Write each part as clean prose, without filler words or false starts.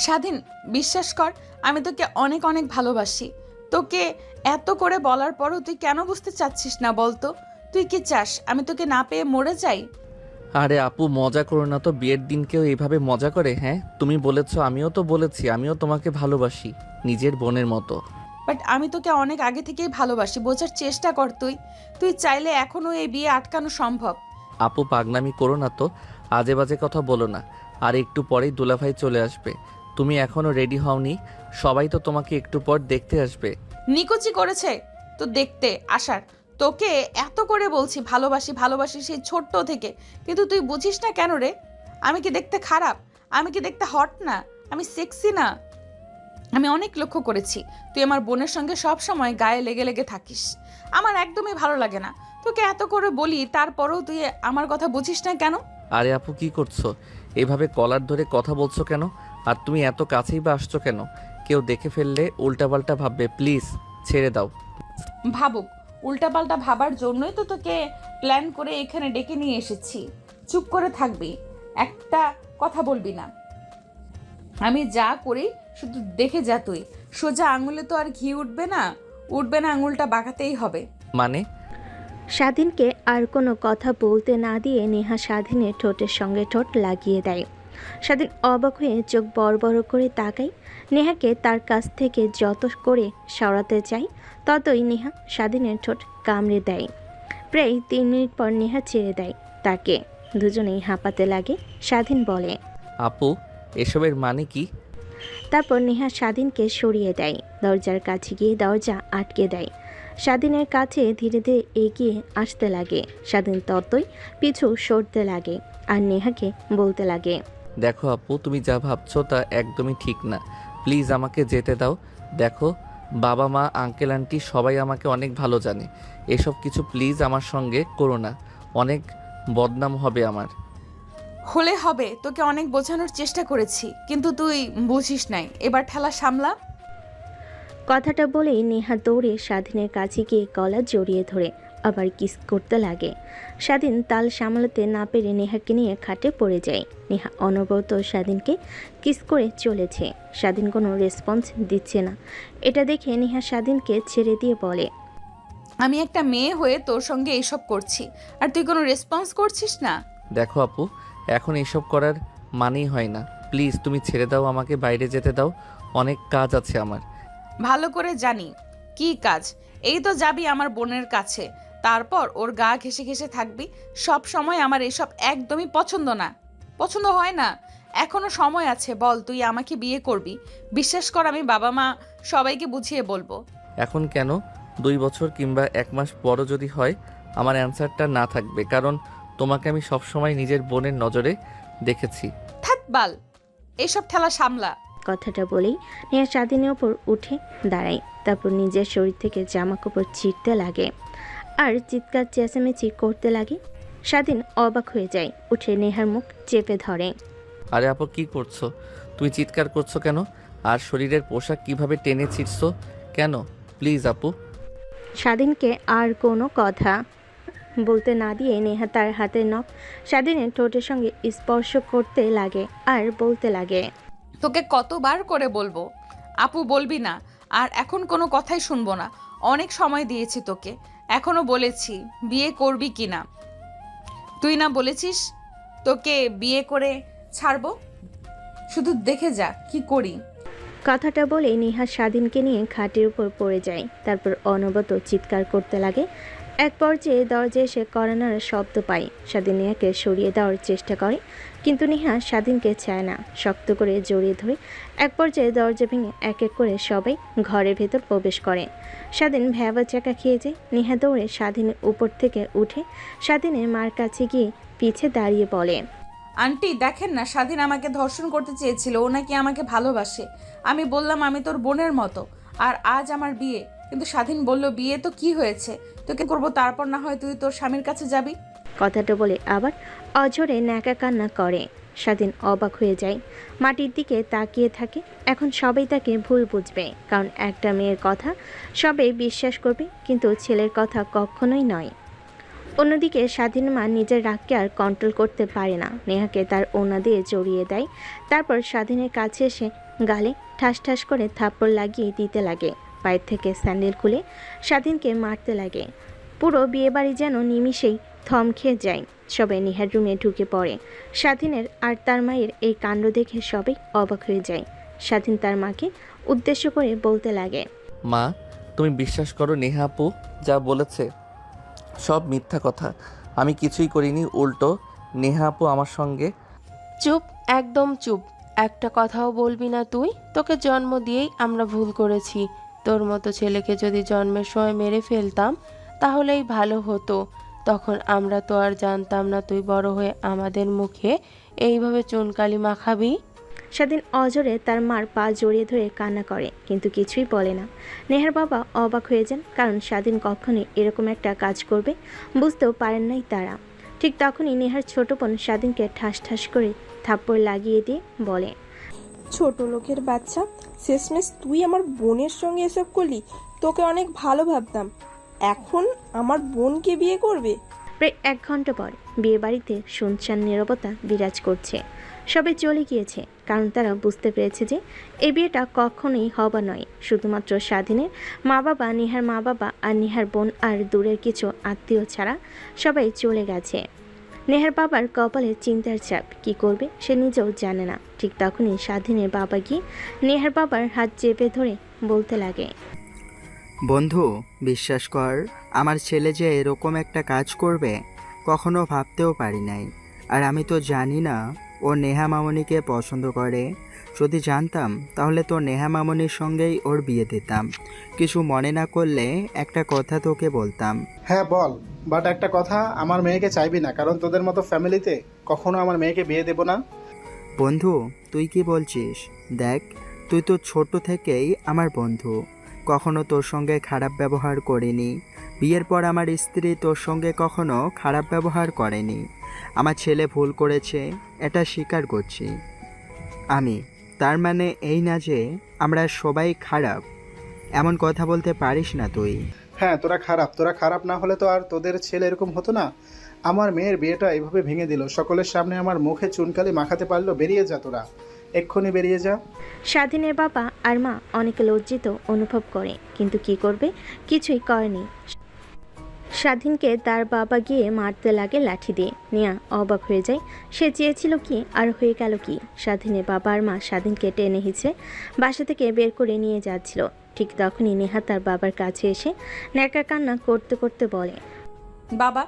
স্বাধীন, বিশ্বাস কর, আমি তোকে অনেক অনেক ভালোবাসি। তোকে এত করে বলার পরও তুই কেন বুঝতে চাচ্ছিস না বলতো? তুই কি চাস আমি তোকে না পেয়ে মরে যাই? আরে আপু মজা করো না তো, বিয়ের দিন কেউ এইভাবে মজা করে? হ্যাঁ, তুমি বলেছো, আমিও তো বলেছি আমিও তোমাকে ভালোবাসি নিজের বোনের মতো। বাট আমি তোকে অনেক আগে থেকেই ভালোবাসি, বোঝার চেষ্টা কর তুই। তুই চাইলে এখনো এই বিয়ে আটকানো সম্ভব। আপু পাগনামি করো না তো, আজে বাজে কথা বলো না। আর একটু পরেই দুলাভাই চলে আসবে, তুমি এখনো রেডি হওনি। সবাই তো তোমাকে একটু পর দেখতে আসবে। নিকুচি করেছে তো দেখতে আসার। তোকে এত করে বলছি ভালোবাসি ভালোবাসি সেই ছোট্ট থেকে, কিন্তু তুই বুঝিস না কেন রে? আমি কি দেখতে খারাপ? আমি কি দেখতে হট না? আমি সেক্সি না? আমি অনেক লক্ষ্য করেছি তুই আমার বোনের সঙ্গে সব সময় গায়ে লেগে লেগে থাকিস। আমার একদমই ভালো লাগে না। তোকে এত করে বলি তারপরেও তুই আমার কথা বুঝিস না কেন? আরে আপু কি করছো? এভাবে কলার ধরে কথা বলছো কেন? আর তুমি এত কাছেই বা আসছো কেন? কেউ দেখে ফেললে উল্টাপাল্টা ভাববে, প্লিজ ছেড়ে দাও। ভাবুক, উল্টাপাল্টা ভাবার জন্যই তো তোকে প্ল্যান করে এখানে ডেকে নিয়ে এসেছি। চুপ করে থাকবি, একটা কথা বলবি না। আমি যা করি শুধু দেখে যা তুই। সোজা আঙুলে তো আর ঘি উঠবে না, উঠবে না, আঙুলটা বাঁকাতেই হবে। মানে? স্বাধীনকে আর কোনো কথা বলতে না দিয়ে নেহা স্বাধীনের ঠোঁটের সঙ্গে ঠোঁট লাগিয়ে দেয়। স্বাধীন অবাক হয়ে চোখ বড় বড় করে তাকায়। নেহাকে তার কাছ থেকে যত করে সরাতে চায় ততই নেহা স্বাধীনের ঠোঁট কামড়ে দেয়। প্রায় 3 মিনিট পর নেহা ছেড়ে দেয় তাকে। দুজনেই হাঁপাতে লাগে। স্বাধীন বলে, আপু এসবের মানে কি? তারপর নেহা স্বাধীনকে সরিয়ে দেয়। দরজার কাছে গিয়ে দরজা আটকে দেয়। স্বাধীনের কাছে ধীরে ধীরে এগিয়ে আসতে লাগে। স্বাধীন ততই পিছু সরতে লাগে আর নেহাকে বলতে লাগে, দেখো আপু, তুমি যা ভাবছো তা একদমই ঠিক না। প্লিজ আমাকে যেতে দাও। দেখো, বাবা মা আঙ্কেল আন্টি সবাই আমাকে অনেক ভালো জানে। এসব কিছু প্লিজ আমার সঙ্গে করো না, অনেক বদনাম হবে আমার। হলে হবে, তোকে অনেক বোঝানোর চেষ্টা করেছি কিন্তু তুই বুঝিস নাই। এবার ঠেলা সামলা। কথাটা বলেই নেহা দৌড়ে স্বাধীনের কাছে গিয়ে গলা জড়িয়ে ধরে আবার কিস করতে লাগে। স্বাধীন তাল সামলাতে না পেরে নেহাকে নিয়ে খাটে পড়ে যায়। নেহা অনবরত স্বাধীনকে কিস করে চলেছে। স্বাধীন কোনো রেসপন্স দিচ্ছে না। এটা দেখে নেহা স্বাধীনকে ছেড়ে দিয়ে বলে, আমি একটা মেয়ে হয়ে তোর সঙ্গে এইসব করছি আর তুই কোনো রেসপন্স করছিস না। দেখো আপু, এখন এসব করার মানেই হয় না। প্লিজ তুমি ছেড়ে দাও, আমাকে বাইরে যেতে দাও, অনেক কাজ আছে আমার। ভালো করে জানি কি কাজ। এই তো যাবি আমার বোনের কাছে, তারপর ওর গা ঘেঁষে ঘেঁষে থাকবি সব সময়। আমার এসব একদমই পছন্দ না, পছন্দ হয় না। এখনো সময় আছে, বল তুই আমাকে বিয়ে করবি? বিশ্বাস কর, আমি বাবা মা সবাইকে বুঝিয়ে বলবো। এখন কেন? 2 বছর কিংবা 1 মাস পরও যদি হয়, আমার অ্যান্সারটা না থাকবে, কারণ তোমাকে আমি সবসময় নিজের বোনের নজরে দেখেছি। থাক বাল, এসব ঠেলা সামলা। কথাটা বলেই নেহা স্বাধীনের ওপর উঠে দাঁড়ায়। তারপর নিজের শরীর থেকে জামা কাপড় ছিঁড়তে লাগে আর চিৎকার চেঁচামেচি করতে লাগে। স্বাধীন অবাক হয়ে যায়, উঠে নেহার মুখ চেপে ধরে। আরে আপু কি করছো? তুমি চিৎকার করছো কেন? আর শরীরের পোশাক কিভাবে টেনে ছিঁড়ছো কেন? প্লিজ আপু। স্বাধীনকে আর কোনো কথা বলতে না দিয়ে নেহা তার হাতের নখ স্বাধীনের ঠোঁটের সঙ্গে স্পর্শ করতে লাগে আর বলতে লাগে, তোকে কতবার করে বলবো আপু বলবি না? আর এখন কোনো কথাই শুনবো না। অনেক সময় দিয়েছি তোকে, এখনো বলেছি বিয়ে করবি কি না। তুই না বলেছিস তোকে বিয়ে করে ছাড়বো? শুধু দেখে যা কি করি। কথাটা বলে নেহা স্বাধীনকে নিয়ে খাটের উপর পড়ে যায়। তারপর অনবরত চিৎকার করতে লাগে। এক পর্যায়ে দরজায় এসে কড়া নাড়ার শব্দ পায়। স্বাধীন নেহাকে সরিয়ে দেওয়ার চেষ্টা করে, কিন্তু নেহা স্বাধীনকে চায় না, শক্ত করে জড়িয়ে ধরে। এক পর্যায়ে দরজা ভেঙে এক এক করে সবাই ঘরের ভেতর প্রবেশ করে। স্বাধীন ভ্যাবা চাকা খেয়ে যায়। নেহা দৌড়ে স্বাধীনের উপর থেকে উঠে স্বাধীনের মার কাছে গিয়ে পিছে দাঁড়িয়ে বলে, আন্টি দেখেন না, স্বাধীন আমাকে ধর্ষণ করতে চেয়েছিল, ও নাকি আমাকে ভালোবাসে। আমি বললাম আমি তোর বোনের মতো, আর আজ আমার বিয়ে। কিন্তু স্বাধীন বলল বিয়ে তো কি হয়েছে, তোকে করবো, তারপর না হয় তুই তোর স্বামীর কাছে যাবি। কথাটা বলে আবার অঝরে ন্যাকা কান্না করে। স্বাধীন অবাক হয়ে যায়, মাটির দিকে তাকিয়ে থাকে। এখন সবাই তাকে ভুল বুঝবে, কারণ একটা মেয়ের কথা সবাই বিশ্বাস করবে, কিন্তু ছেলের কথা কখনোই নয়। অন্যদিকে স্বাধীন মা নিজের রাগকে আর কন্ট্রোল করতে পারে না, নেহাকে তার ওড়না দিয়ে জড়িয়ে দেয়। তারপর স্বাধীনের কাছে এসে গালে ঠাস ঠাস করে থাপ্পড় লাগিয়ে দিতে লাগে। পায়ের থেকে স্যান্ডেল খুলে স্বাধীনকে মারতে লাগে। পুরো বিয়েবাড়ি যেন নিমিষেই থম খেয়ে যায়। সবাই নেহার রুমে ঢুকে পড়ে। স্বাধীনের আর তার মায়ের এই কাণ্ড দেখে সবাই অবাক হয়ে যায়। স্বাধীন তার মাকে উদ্দেশ্য করে বলতে লাগে, মা, তুমি বিশ্বাস করো নেহা আপু যা বলেছে সব মিথ্যা কথা। আমি কিছুই করিনি, উল্টো নেহা আপু আমার সঙ্গে। চুপ, একদম চুপ। একটা কথাও বলবি না তুই। তোকে জন্ম দিয়েই আমরা ভুল করেছি। তোর মতো ছেলেকে যদি জন্মের সময় মেরে ফেলতাম তাহলেই ভালো হতো। তখন আমরা তো আর জানতাম না তুই বড় হয়ে আমাদের মুখে এইভাবে চুনকালি মাখাবি। স্বাধীন অজরে তার মার পা জড়িয়ে ধরে কান্না করে, কিন্তু কিছুই বলে না। নেহার বাবা অবাক হয়ে যান, কারণ স্বাধীন কখনোই এরকম একটা কাজ করবে বুঝতেও পারেন নাই তারা। ঠিক তখনই নেহার ছোট বোন স্বাধীনকে ঠাস ঠাস করে থাপ্পড় লাগিয়ে দিয়ে বলে, ছোট লোকের বাচ্চা, শেষমেশ তুই আমার বোনের সঙ্গে এসব করলি। তোকে অনেক ভালো ভাবতাম, এখন আমার বোনকে বিয়ে করবে? প্রায় 1 ঘন্টা পর বিয়ে বাড়িতে শুনশান নীরবতা বিরাজ করছে। সবাই চলে গিয়েছে, কারণ তারা বুঝতে পেরেছে যে এই বিয়েটা কখনোই হবার নয়। শুধুমাত্র স্বাধীনের মা বাবা, নেহার মা বাবা আর নেহার বোন আর দূরের কিছু আত্মীয় ছাড়া সবাই চলে গেছে। নেহার বাবার কপালে চিন্তার চাপ, কি করবে সে নিজেও জানে না। ঠিক তখনই স্বাধীনের বাবা গিয়ে নেহার বাবার হাত চেপে ধরে বলতে লাগে, বন্ধু, বিশ্বাস কর, আমার ছেলে যে এরকম একটা কাজ করবে কখনো ভাবতেও পারি নাই। আর আমি তো জানি না ও নেহা মামনিকে পছন্দ করে। যদি জানতাম তাহলে তো নেহা মামনির সঙ্গেই ওর বিয়ে দিতাম। কিছু মনে না করলে একটা কথা তোকে বলতাম। হ্যাঁ বল, বাট একটা কথা, আমার মেয়েকে চাইবি না, কারণ তোদের মতো ফ্যামিলিতে কখনো আমার মেয়েকে বিয়ে দেব না। বন্ধু, তুই কি বলছিস? দেখ, তুই তো ছোট থেকেই আমার বন্ধু, কখনো তোর সঙ্গে খারাপ ব্যবহার করিনি। বিয়ের পর আমার স্ত্রী তোর সঙ্গে কখনো খারাপ ব্যবহার করেনি। আমার ছেলে ভুল করেছে, এটা স্বীকার করছি আমি। তার মানে এই না যে আমরা সবাই খারাপ। এমন কথা বলতে পারিস না তুই। হ্যাঁ, তোরা খারাপ না হলে তো আর তোদের ছেলে এরকম হতো না। আমার মেয়ের বিয়েটা এইভাবে ভেঙে দিল, সকলের সামনে আমার মুখে চুনকালি মাখাতে পারলো। বেরিয়ে যা তোরা, এক্ষুনি বেরিয়ে যা। স্বাধীনের বাবা আর মা অনেক লজ্জিত অনুভব করে, কিন্তু কি করবে, কিছুই করেনি। স্বাধীনকে তার বাবা গিয়ে মারতে লাগে লাঠি দিয়ে। নেয়া অবাক হয়ে যায়, সে চেয়েছিল কি আর হয়ে গেল কি। স্বাধীনের বাবা আর মা স্বাধীনকে টেনে হিঁচড়ে বাসা থেকে বের করে নিয়ে যাচ্ছিল। ঠিক তখনই নেহা তার বাবার কাছে এসে ন্যাকা কান্না করতে করতে বলে, বাবা,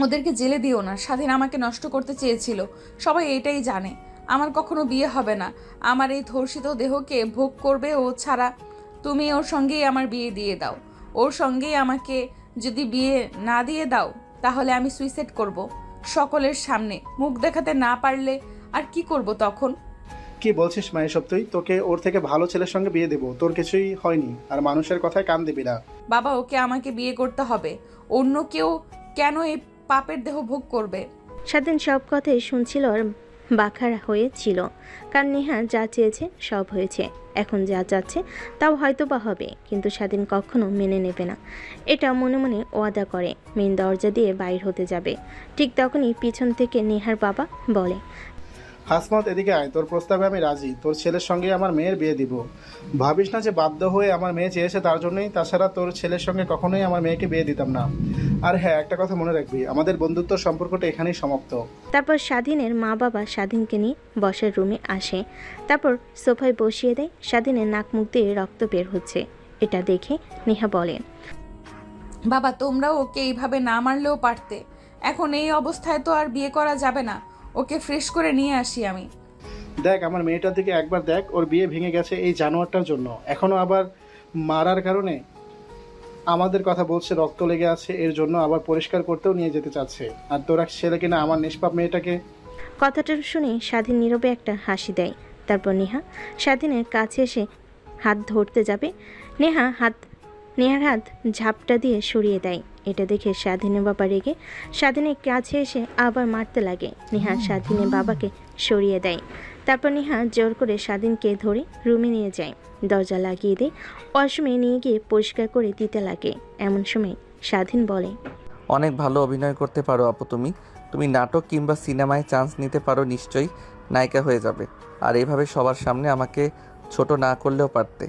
ওদেরকে জেলে দিও না। স্বাধীন আমাকে নষ্ট করতে চেয়েছিল, সবাই এটাই জানে। আমার কখনো বিয়ে হবে না। আমার এই ধর্ষিত দেহকে ভোগ করবে ও ছাড়া। তুমি ওর সঙ্গেই আমার বিয়ে দিয়ে দাও। ওর সঙ্গেই আমাকে যদি বিয়ে না দিয়ে দাও তাহলে আমি সুইসাইড করব। সকলের সামনে মুখ দেখাতে না পারলে আর কি করব তখন? কি বলছিস মা এসব? তোকে ওর থেকে ভালো ছেলের সঙ্গে বিয়ে দেবো। তোর কিছুই হয়নি, আর মানুষের কথায় কান দিবি না। বাবা, ওকে আমাকে বিয়ে করতে হবে। অন্য কেউ কেন এই পাপের দেহ ভোগ করবে? স্বাধীন সব কথাই শুনছিল আর বাখারা হয়েছিল, কারণ নেহা যা চেয়েছে সব হয়েছে। এখন যা চাচ্ছে তাও হয়তো বা হবে, কিন্তু স্বাধীন কখনো মেনে নেবে না। এটা মনে মনে ওয়াদা করে মেন দরজা দিয়ে বাইর হতে যাবে। ঠিক তখনই পিছন থেকে নেহার বাবা বলে, হাসমত, এদিকে আয়, তোর প্রস্তাবে আমি রাজি। তোর ছেলের সঙ্গে আমার মেয়ের বিয়ে দিব। ভাবিস না যে বাধ্য হয়ে আমার মেয়ে চেয়েছে তার জন্যই। তাছাড়া তোর ছেলের সঙ্গে কখনোই আমার মেয়েকে বিয়ে দিতাম না। আর হ্যাঁ, একটা কথা মনে রাখবি, আমাদের বন্ধুত্ব সম্পর্কটা এখানেই সমাপ্ত। তারপর স্বাধীনের মা বাবা স্বাধীনকে নিয়ে বসার রুমে আসে। তারপর সোফায় বসিয়ে দেয়। স্বাধীনের নাক মুখ দিয়ে রক্ত বের হচ্ছে। এটা দেখে নেহা বলে, বাবা, তোমরাও ওকে এইভাবে না মারলেও পারতে। এখন এই অবস্থায় তো আর বিয়ে করা যাবে না। ওকে ফ্রেশ করে নিয়ে আসি আমি। দেখ, আমার মেয়েটার দিকে একবার দেখ। ওর বিয়ে ভেঙে গেছে এই জানোয়ারটার জন্য। এখনো আবার মারার কারণে আমাদের কথা বলছে, রক্ত লেগে আছে, এর জন্য আবার পরিষ্কার করতেও নিয়ে যেতে চাচ্ছে। আর তোরা ছেলে কিনা আমার নিষ্পাপ মেয়েটাকে। কথাটা শুনে স্বাধীন নীরবে একটা হাসি দেয়। তারপর নেহা স্বাধীনের কাছে এসে হাত ধরতে যাবে। নেহার হাত ঝাপটা দিয়ে সরিয়ে দেয়। এটা দেখে স্বাধীনের বাবা রেগে স্বাধীনের কাছে এসে আবার মারতে লাগে। নেহা স্বাধীনের বাবাকে সরিয়ে দেয়। তারপর নেহা জোর করে স্বাধীনকে ধরে রুমে নিয়ে যায়, দরজা লাগিয়ে দেয়। ওয়াশরুমে নিয়ে গিয়ে পরিষ্কার করে দিতে লাগে। এমন সময় স্বাধীন বলে, অনেক ভালো অভিনয় করতে পারো আপু তুমি। তুমি নাটক কিংবা সিনেমায় চান্স নিতে পারো, নিশ্চয়ই নায়িকা হয়ে যাবে। আর এইভাবে সবার সামনে আমাকে ছোট না করলেও পারতে।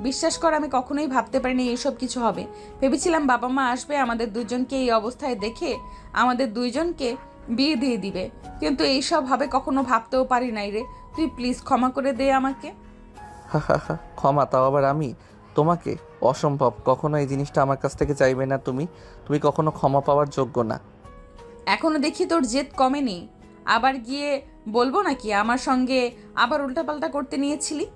বিশ্বাস কর, আমি কখনোই ভাবতে পারিনি এইসব কিছু হবে। ভেবেছিলাম বাবা মা আসবে, আমাদের দুজনকে এই অবস্থায় দেখে আমাদের দুইজনকে বিয়ে দিয়ে দিবে, কিন্তু এইসব হবে কখনো ভাবতেও পারি নাই রে। তুই প্লিজ ক্ষমা করে দে আমাকে। ক্ষমা? তাও আবার আমি তোমাকে? অসম্ভব, কখনো এই জিনিসটা আমার কাছ থেকে চাইবে না তুমি। তুমি কখনো ক্ষমা পাওয়ার যোগ্য না। এখনো দেখি তোর জেদ কমেনি, আবার গিয়ে বলবো নাকি আমার সঙ্গে আবার উল্টাপাল্টা করতে নিয়েছিলি?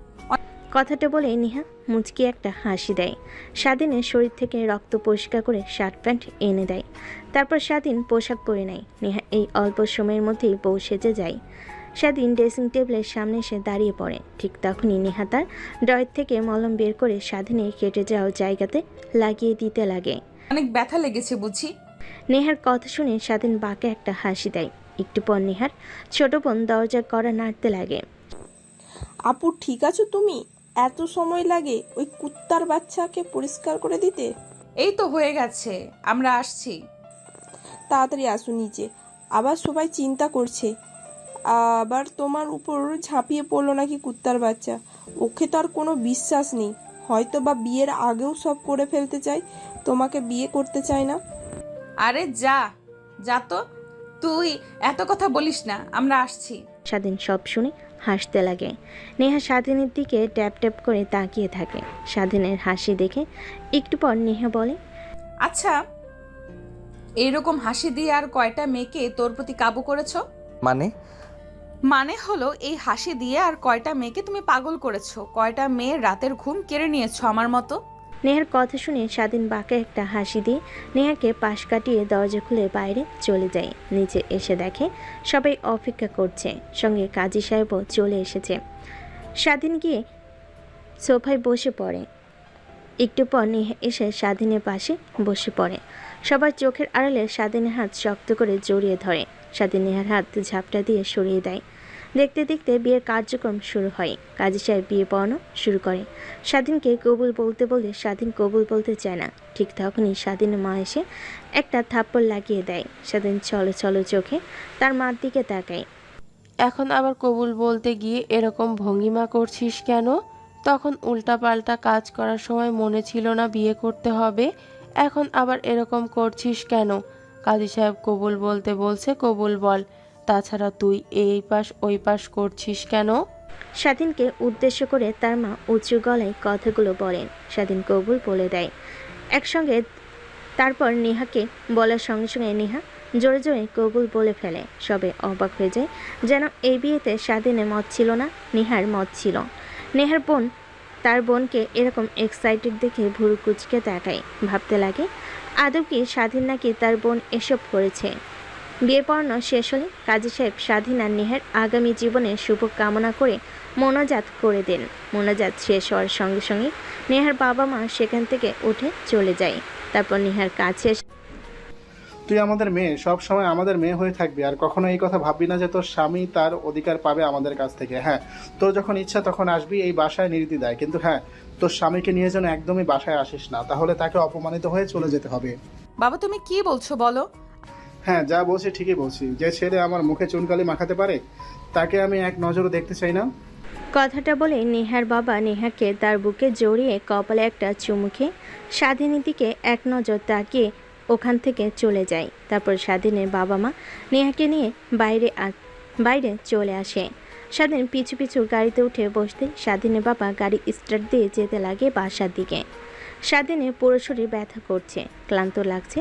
কথাটা বলে নেহা মুচকি একটা হাসি দেয়। স্বাধীনের শরীর থেকে রক্ত পরিষ্কার করে শার্ট প্যান্ট এনে দেয়। তারপর স্বাধীন পোশাক পরে নেয়। নেহা এই অল্প সময়ের মধ্যেই বউ সেজে যায়। স্বাধীন ড্রেসিং টেবিলের সামনে এসে দাঁড়িয়ে পড়ে। ঠিক তখনই নেহা তার ড্রয়ার থেকে মলম বের করে স্বাধীনের কেটে যাওয়া জায়গাতে লাগিয়ে দিতে লাগে। অনেক ব্যথা লেগেছে বুঝি? নেহার কথা শুনে স্বাধীন বাঁকে একটা হাসি দেয়। একটু পর নেহার ছোট বোন দরজা কড়া নাড়তে লাগে। আপু ঠিক আছো তুমি? এত সময় লাগে ওই কুত্তার বাচ্চাকে পরিষ্কার করে দিতে? এই তো হয়ে গেছে, আমরা আসছি। তাড়াতাড়ি আসো নিচে, আবার সবাই চিন্তা করছে আবার তোমার উপর ঝাঁপিয়ে পড়লো নাকি কুত্তার বাচ্চা। ওকে তো আর কোনো বিশ্বাস নেই, হয়তো বা বিয়ের আগেও সব করে ফেলতে চায়, তোমাকে বিয়ে করতে চায় না। আরে যা যা তো, তুই এত কথা বলিস না, আমরা আসছি। স্বাধীন সব শুনে হাসতে লাগে। নেহা স্বাধীনের দিকে ট্যাপ ট্যাপ করে তাকিয়ে থাকে। স্বাধীনের হাসি দেখে একটু পর নেহা বলে, আচ্ছা, এইরকম হাসি দিয়ে আর কয়টা মেয়েকে তোর প্রতি কাবু করেছো? মানে হলো এই হাসি দিয়ে আর কয়টা মেয়েকে তুমি পাগল করেছো? কয়টা মেয়ের রাতের ঘুম কেড়ে নিয়েছো আমার মতো? নেহার কথা শুনে স্বাধীন বাঁকে একটা হাসি দিয়ে নেহাকে পাশ কাটিয়ে দরজা খুলে বাইরে চলে যায়। নিচে এসে দেখে সবাই অপেক্ষা করছে, সঙ্গে কাজী সাহেবও চলে এসেছে। স্বাধীন গিয়ে সোফায় বসে পড়ে। একটু পর নেহা এসে স্বাধীনের পাশে বসে পড়ে। সবার চোখের আড়ালে স্বাধীনের হাত শক্ত করে জড়িয়ে ধরে। স্বাধীন নেহার হাত ঝাপটা দিয়ে সরিয়ে দেয়। দেখতে দেখতে বিয়ের কার্যক্রম শুরু হয়। কাজী সাহেব বিয়ে পড়ানো শুরু করে। স্বাধীনকে কবুল বলতে বলে স্বাধীন কবুল বলতে চায় না। ঠিক তখনই স্বাধীনের মা এসে একটা থাপ্পড় লাগিয়ে দেয়। স্বাধীন ছলো ছলো চোখে তার মার দিকে তাকায়। এখন আবার কবুল বলতে গিয়ে এরকম ভঙ্গিমা করছিস কেন? তখন উল্টাপাল্টা কাজ করার সময় মনে ছিল না বিয়ে করতে হবে, এখন আবার এরকম করছিস কেন? কাজী সাহেব কবুল বলতে বলছে, কবুল বল। তাছাড়া তুই এই পাশ ওই পাশ করছিস কেন? স্বাধীনকে উদ্দেশ্য করে তার মা উঁচু গলায় কথাগুলো বলেন। স্বাধীন কবুল বলে দেয় একসঙ্গে। তারপর নেহাকে বলার সঙ্গে সঙ্গে নেহা জোরে জোরে কবুল বলে ফেলে। সবে অবাক হয়ে যায়, যেন এই বিয়েতে স্বাধীনের মত ছিল না, নেহার মত ছিল। নেহার বোন তার বোনকে এরকম এক্সাইটেড দেখে ভুরু কুচকে তাকায়। ভাবতে লাগে আদৌ কি স্বাধীন নাকি তার বোন এসব করেছে। বিয়ে পড়ানো শেষ হলে কাজী সাহেব স্বাধীন আর নেহার আগামী জীবনের শুভ কামনা করে মোনাজাত করে দেন। মোনাজাত শেষ হওয়ার সঙ্গে সঙ্গে নেহার বাবা মা সেখান থেকে উঠে চলে যায়। তারপর নেহার কাছে তুই আমাদের মেয়ে, সব সময় আমাদের মেয়ে হয়ে থাকবি, আর কখনো এই কথা ভাববি না যে তোর স্বামী তার অধিকার পাবে আমাদের কাছ থেকে। হ্যাঁ, তোর যখন ইচ্ছা তখন আসবি এই বাসায় নির্দ্বিধায়, কিন্তু হ্যাঁ, তোর স্বামীকে নিয়ে যেন একদমই বাসায় আসিস না, তাহলে তাকে অপমানিত হয়ে চলে যেতে হবে। বাবা তুমি কি বলছো বলো? হ্যাঁ, যা বলছি ঠিকই বলছি। যে ছেলে আমার মুখে চুনকালি মাখাতে পারে তাকে আমি এক নজরও দেখতে চাই না। কথাটা বলে নেহার বাবা নেহাকে তার বুকে জড়িয়ে কপালে একটা চুমু খেয়ে স্বাধীনের দিকে এক নজর তাকিয়ে ওখান থেকে চলে যায়। তারপর স্বাধীনের বাবা মা নেহাকে নিয়ে বাইরে চলে আসে। স্বাধীন পিছু পিছু গাড়িতে উঠে বসতে স্বাধীনের বাবা গাড়ি স্টার্ট দিয়ে যেতে লাগে বাসার দিকে। স্বাধীনের পুরো শরীর ব্যথা করছে, ক্লান্ত লাগছে।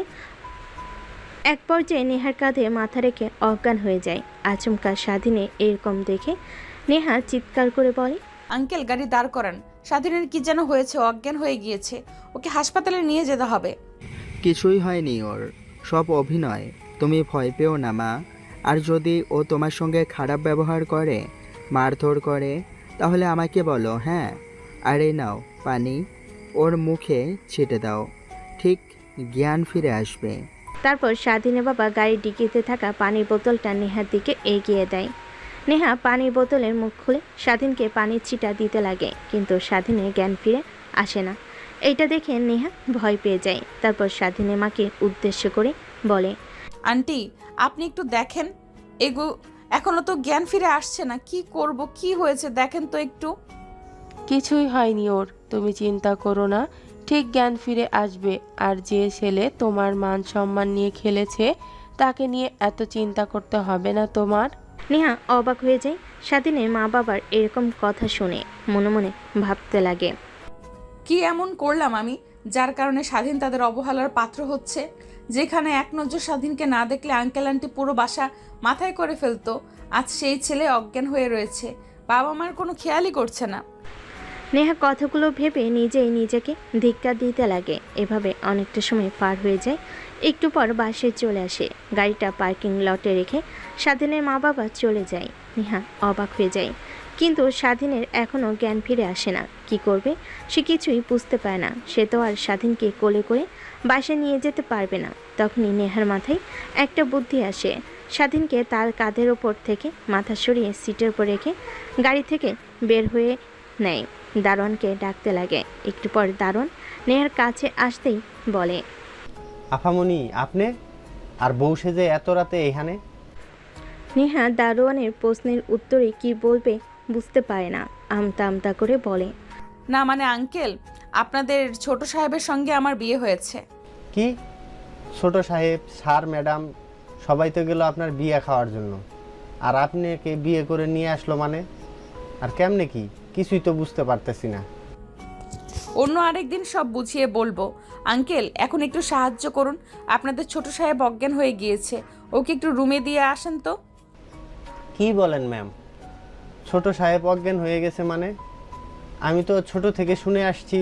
এক পর্যায়ে নেহার কাঁধে মাথা রেখে অজ্ঞান হয়ে যায়। আচমকা স্বাধীনে এরকম দেখে নেহা চিৎকার করে বলে, আঙ্কেল গাড়ি দাঁড় করান, স্বাধীনের কি যেন হয়েছে, অজ্ঞান হয়ে গিয়েছে, ওকে হাসপাতালে নিয়ে যেতে হবে। কিছুই হয়নি ওর, সব অভিনয়। তুমি ভয় পেও না মা। আর যদি ও তোমার সঙ্গে খারাপ ব্যবহার করে, মারধর করে, তাহলে আমাকে বলো। হ্যাঁ, আর এই নাও পানি, ওর মুখে ছিটে দাও, ঠিক জ্ঞান ফিরে আসবে। তারপর স্বাধীনের বাবা গাড়ির ডিকিতে থাকা পানির বোতলটা নেহার দিকে এগিয়ে দেয়। নেহা পানির বোতলের মুখ খুলে স্বাধীনকে পানির ছিটা দিতে লাগে, কিন্তু স্বাধীনের জ্ঞান ফিরে আসে না। এইটা দেখে নেহা ভয় পেয়ে যায়। তারপর স্বাধীনের মাকে উদ্দেশ্য করে বলে, আন্টি আপনি একটু দেখেন, এগো এখনো তো জ্ঞান ফিরে আসছে না, কি করব, কি হয়েছে দেখেন তো একটু। কিছুই হয়নি ওর, তুমি চিন্তা করো না, ঠিক জ্ঞান ফিরে আসবে। আর যে ছেলে তোমার মান সম্মান নিয়ে খেলেছে তাকে নিয়ে এত চিন্তা করতে হবে না তোমার। নেহা অবাক হয়ে যায় স্বাধীনের মা বাবার এরকম কথা শুনে। মনে মনে ভাবতে লাগে, কি এমন করলাম আমি যার কারণে স্বাধীন তাদের অবহেলার পাত্র হচ্ছে? যেখানে এক নজর স্বাধীনকে না দেখলে আঙ্কেল আন্টি পুরো বাসা মাথায় করে ফেলতো, আজ সেই ছেলে অজ্ঞান হয়ে রয়েছে, বাবা মার কোনো খেয়ালই করছে না। নেহা কথাগুলো ভেবে নিজেই নিজেকে ধিক্কার দিতে লাগে। এভাবে অনেকটা সময় পার হয়ে যায়। একটু পর বাসে চলে আসে। গাড়িটা পার্কিং লটে রেখে স্বাধীনের মা বাবা চলে যায়। নেহা অবাক হয়ে যায়, কিন্তু স্বাধীনের এখনও জ্ঞান ফিরে আসে না। কি করবে সে কিছুই বুঝতে পারে না। সে তো আর স্বাধীনকে কোলে করে বাসে নিয়ে যেতে পারবে না। তখনই নেহার মাথায় একটা বুদ্ধি আসে। স্বাধীনকে তার কাঁধের ওপর থেকে মাথা সরিয়ে সিটের উপর রেখে গাড়ি থেকে বের হয়ে নেয়। দারোয়ানকে ডাকতে লাগে। একটু পর দারোয়ান নেহার কাছে আসতেই বলে, আফামনি আপনি আর বউ সেজে এত রাতে এখানে? নেহা দারোয়ানের প্রশ্নের উত্তরে কি বলবে বুঝতে পারে না। আমতা আমতা করে বলে, না মানে আঙ্কেল, আপনাদের ছোট সাহেবের সঙ্গে আমার বিয়ে হয়েছে। কি ছোট সাহেব স্যার ম্যাডাম সবাই তো গেল আপনার বিয়ে খাওয়ার জন্য, আর আপনাকে বিয়ে করে নিয়ে আসলো মানে? আর কেমনে কি কিছুই তো বুঝতে পারতেছি না। অন্য আরেকদিন সব বুঝিয়ে বলবো। আঙ্কেল এখন একটু সাহায্য করুন, আপনাদের ছোট সাহেব অজ্ঞান হয়ে গিয়েছে, ওকে একটু রুমে দিয়ে আসেন তো। কি বলেন ম্যাম, ছোট সাহেব অজ্ঞান হয়ে গেছে মানে? আমি তো ছোট থেকে শুনে আসছি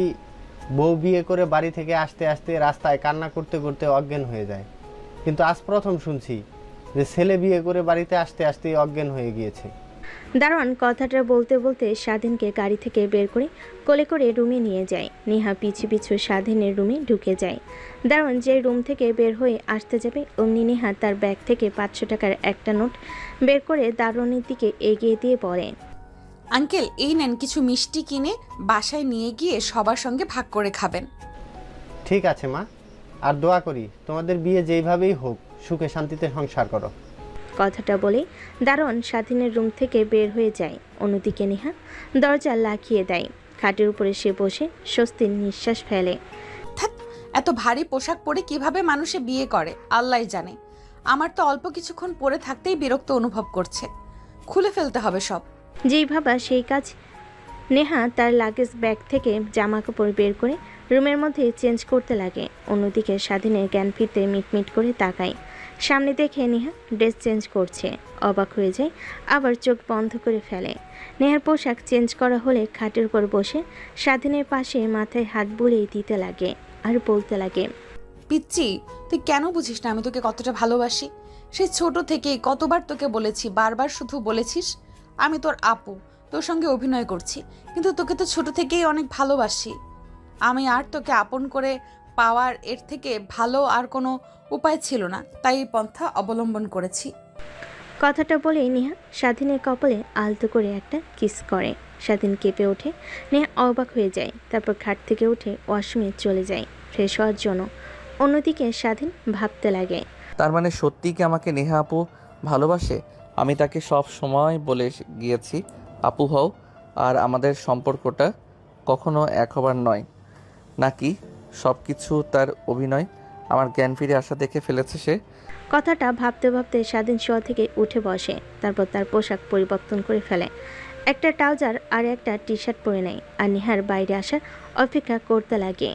বউ বিয়ে করে বাড়ি থেকে আসতে আসতে রাস্তায় কান্না করতে করতে অজ্ঞান হয়ে যায়, কিন্তু আজ প্রথম শুনছি যে ছেলে বিয়ে করে বাড়িতে আসতে আসতে অজ্ঞান হয়ে গিয়েছে। দারোয়ান কথাটা বলতে বলতে স্বাধীনকে গাড়ি থেকে বের করে কোলে করে রুমে নিয়ে যায়। নেহা পিছু পিছু স্বাধীনের রুমে ঢুকে যায়। দারোয়ান যে রুম থেকে বের হয়ে আসতে যাবে অমনি নেহা তার ব্যাগ থেকে 500 টাকার একটা নোট বের করে দারোয়ানের দিকে এগিয়ে দিয়ে বলে, আঙ্কেল এই নেন কিছু মিষ্টি কিনে বাসায় নিয়ে গিয়ে সবার সঙ্গে ভাগ করে খাবেন। ঠিক আছে মা, আর দোয়া করি তোমাদের বিয়ে যেইভাবেই হোক সুখে শান্তিতে সংসার করো। কথাটা বলে দারোয়ান স্বাধীনের রুম থেকে বের হয়ে যায়। অন্যদিকে নেহা দরজা লাগিয়ে দেয়। খাটের উপরে সে বসে স্বস্তির নিঃশ্বাস ফেলে। ধ্যাৎ, এত ভারী পোশাক পরে কিভাবে মানুষে বিয়ে করে আল্লাহই জানে। আমার তো অল্প কিছুক্ষণ পরে থাকতেই বিরক্ত অনুভব করছে, খুলে ফেলতে হবে সব। যেই ভাবা সেই কাজ। নেহা তার লাগেজ ব্যাগ থেকে জামা কাপড় বের করে রুমের মধ্যে চেঞ্জ করতে লাগে। অন্যদিকে স্বাধীনের জ্ঞান ফিরতে মিটমিট করে তাকায়। সামনে দেখে নেহা ড্রেস চেঞ্জ করছে। অবাক হয়ে যায়, আবার চোখ বন্ধ করে ফেলে। নেহার পোশাক চেঞ্জ করা হলে খাটের উপর বসে স্বাধীনের পাশে মাথায় হাত বুলিয়ে দিতে লাগে আর বলতে লাগে, পিচ্চি, তুই কেন বুঝিস না আমি তোকে কতটা ভালোবাসি? সেই ছোট থেকেই কতবার তোকে বলেছি, বারবার শুধু বলেছিস আমি তোর আপু, তোর সঙ্গে অভিনয় করছি, কিন্তু তোকে তো ছোট থেকেই অনেক ভালোবাসি। আমি আর তোকে আপন করে পাওয়ার এর থেকে ভালো আর কোনো উপায় ছিল না, তাই এই পন্থা অবলম্বন করেছি। কথাটা বলেই নেহা স্বাধীনের কপালে আলতো করে একটা কিস করে। স্বাধীন কেঁপে ওঠে। নেহা অবাক হয়ে যায়। তারপর খাট থেকে উঠে ওয়াশরুমে চলে যায় ফ্রেশ হওয়ার জন্য। অন্যদিকে স্বাধীন ভাবতে লাগে, তার মানে সত্যিই কি আমাকে নেহা আপু ভালোবাসে? আমি তাকে সব সময় বলে গিয়েছি আপু হও, আর আমাদের সম্পর্কটা কখনো এক হবার নয়। নাকি সব কিছু তার অভিনয়? আমার জ্ঞান ফিরে আসা দেখে ফেলেছে সে। কথাটা ভাবতে ভাবতে স্বাধীন শোয়া থেকে উঠে বসে। তারপর তার পোশাক পরিবর্তন করে ফেলে। একটা ট্রাউজার আর একটা টি শার্ট পরে নেয় আর নেহার বাইরে আসার অপেক্ষা করতে লাগে।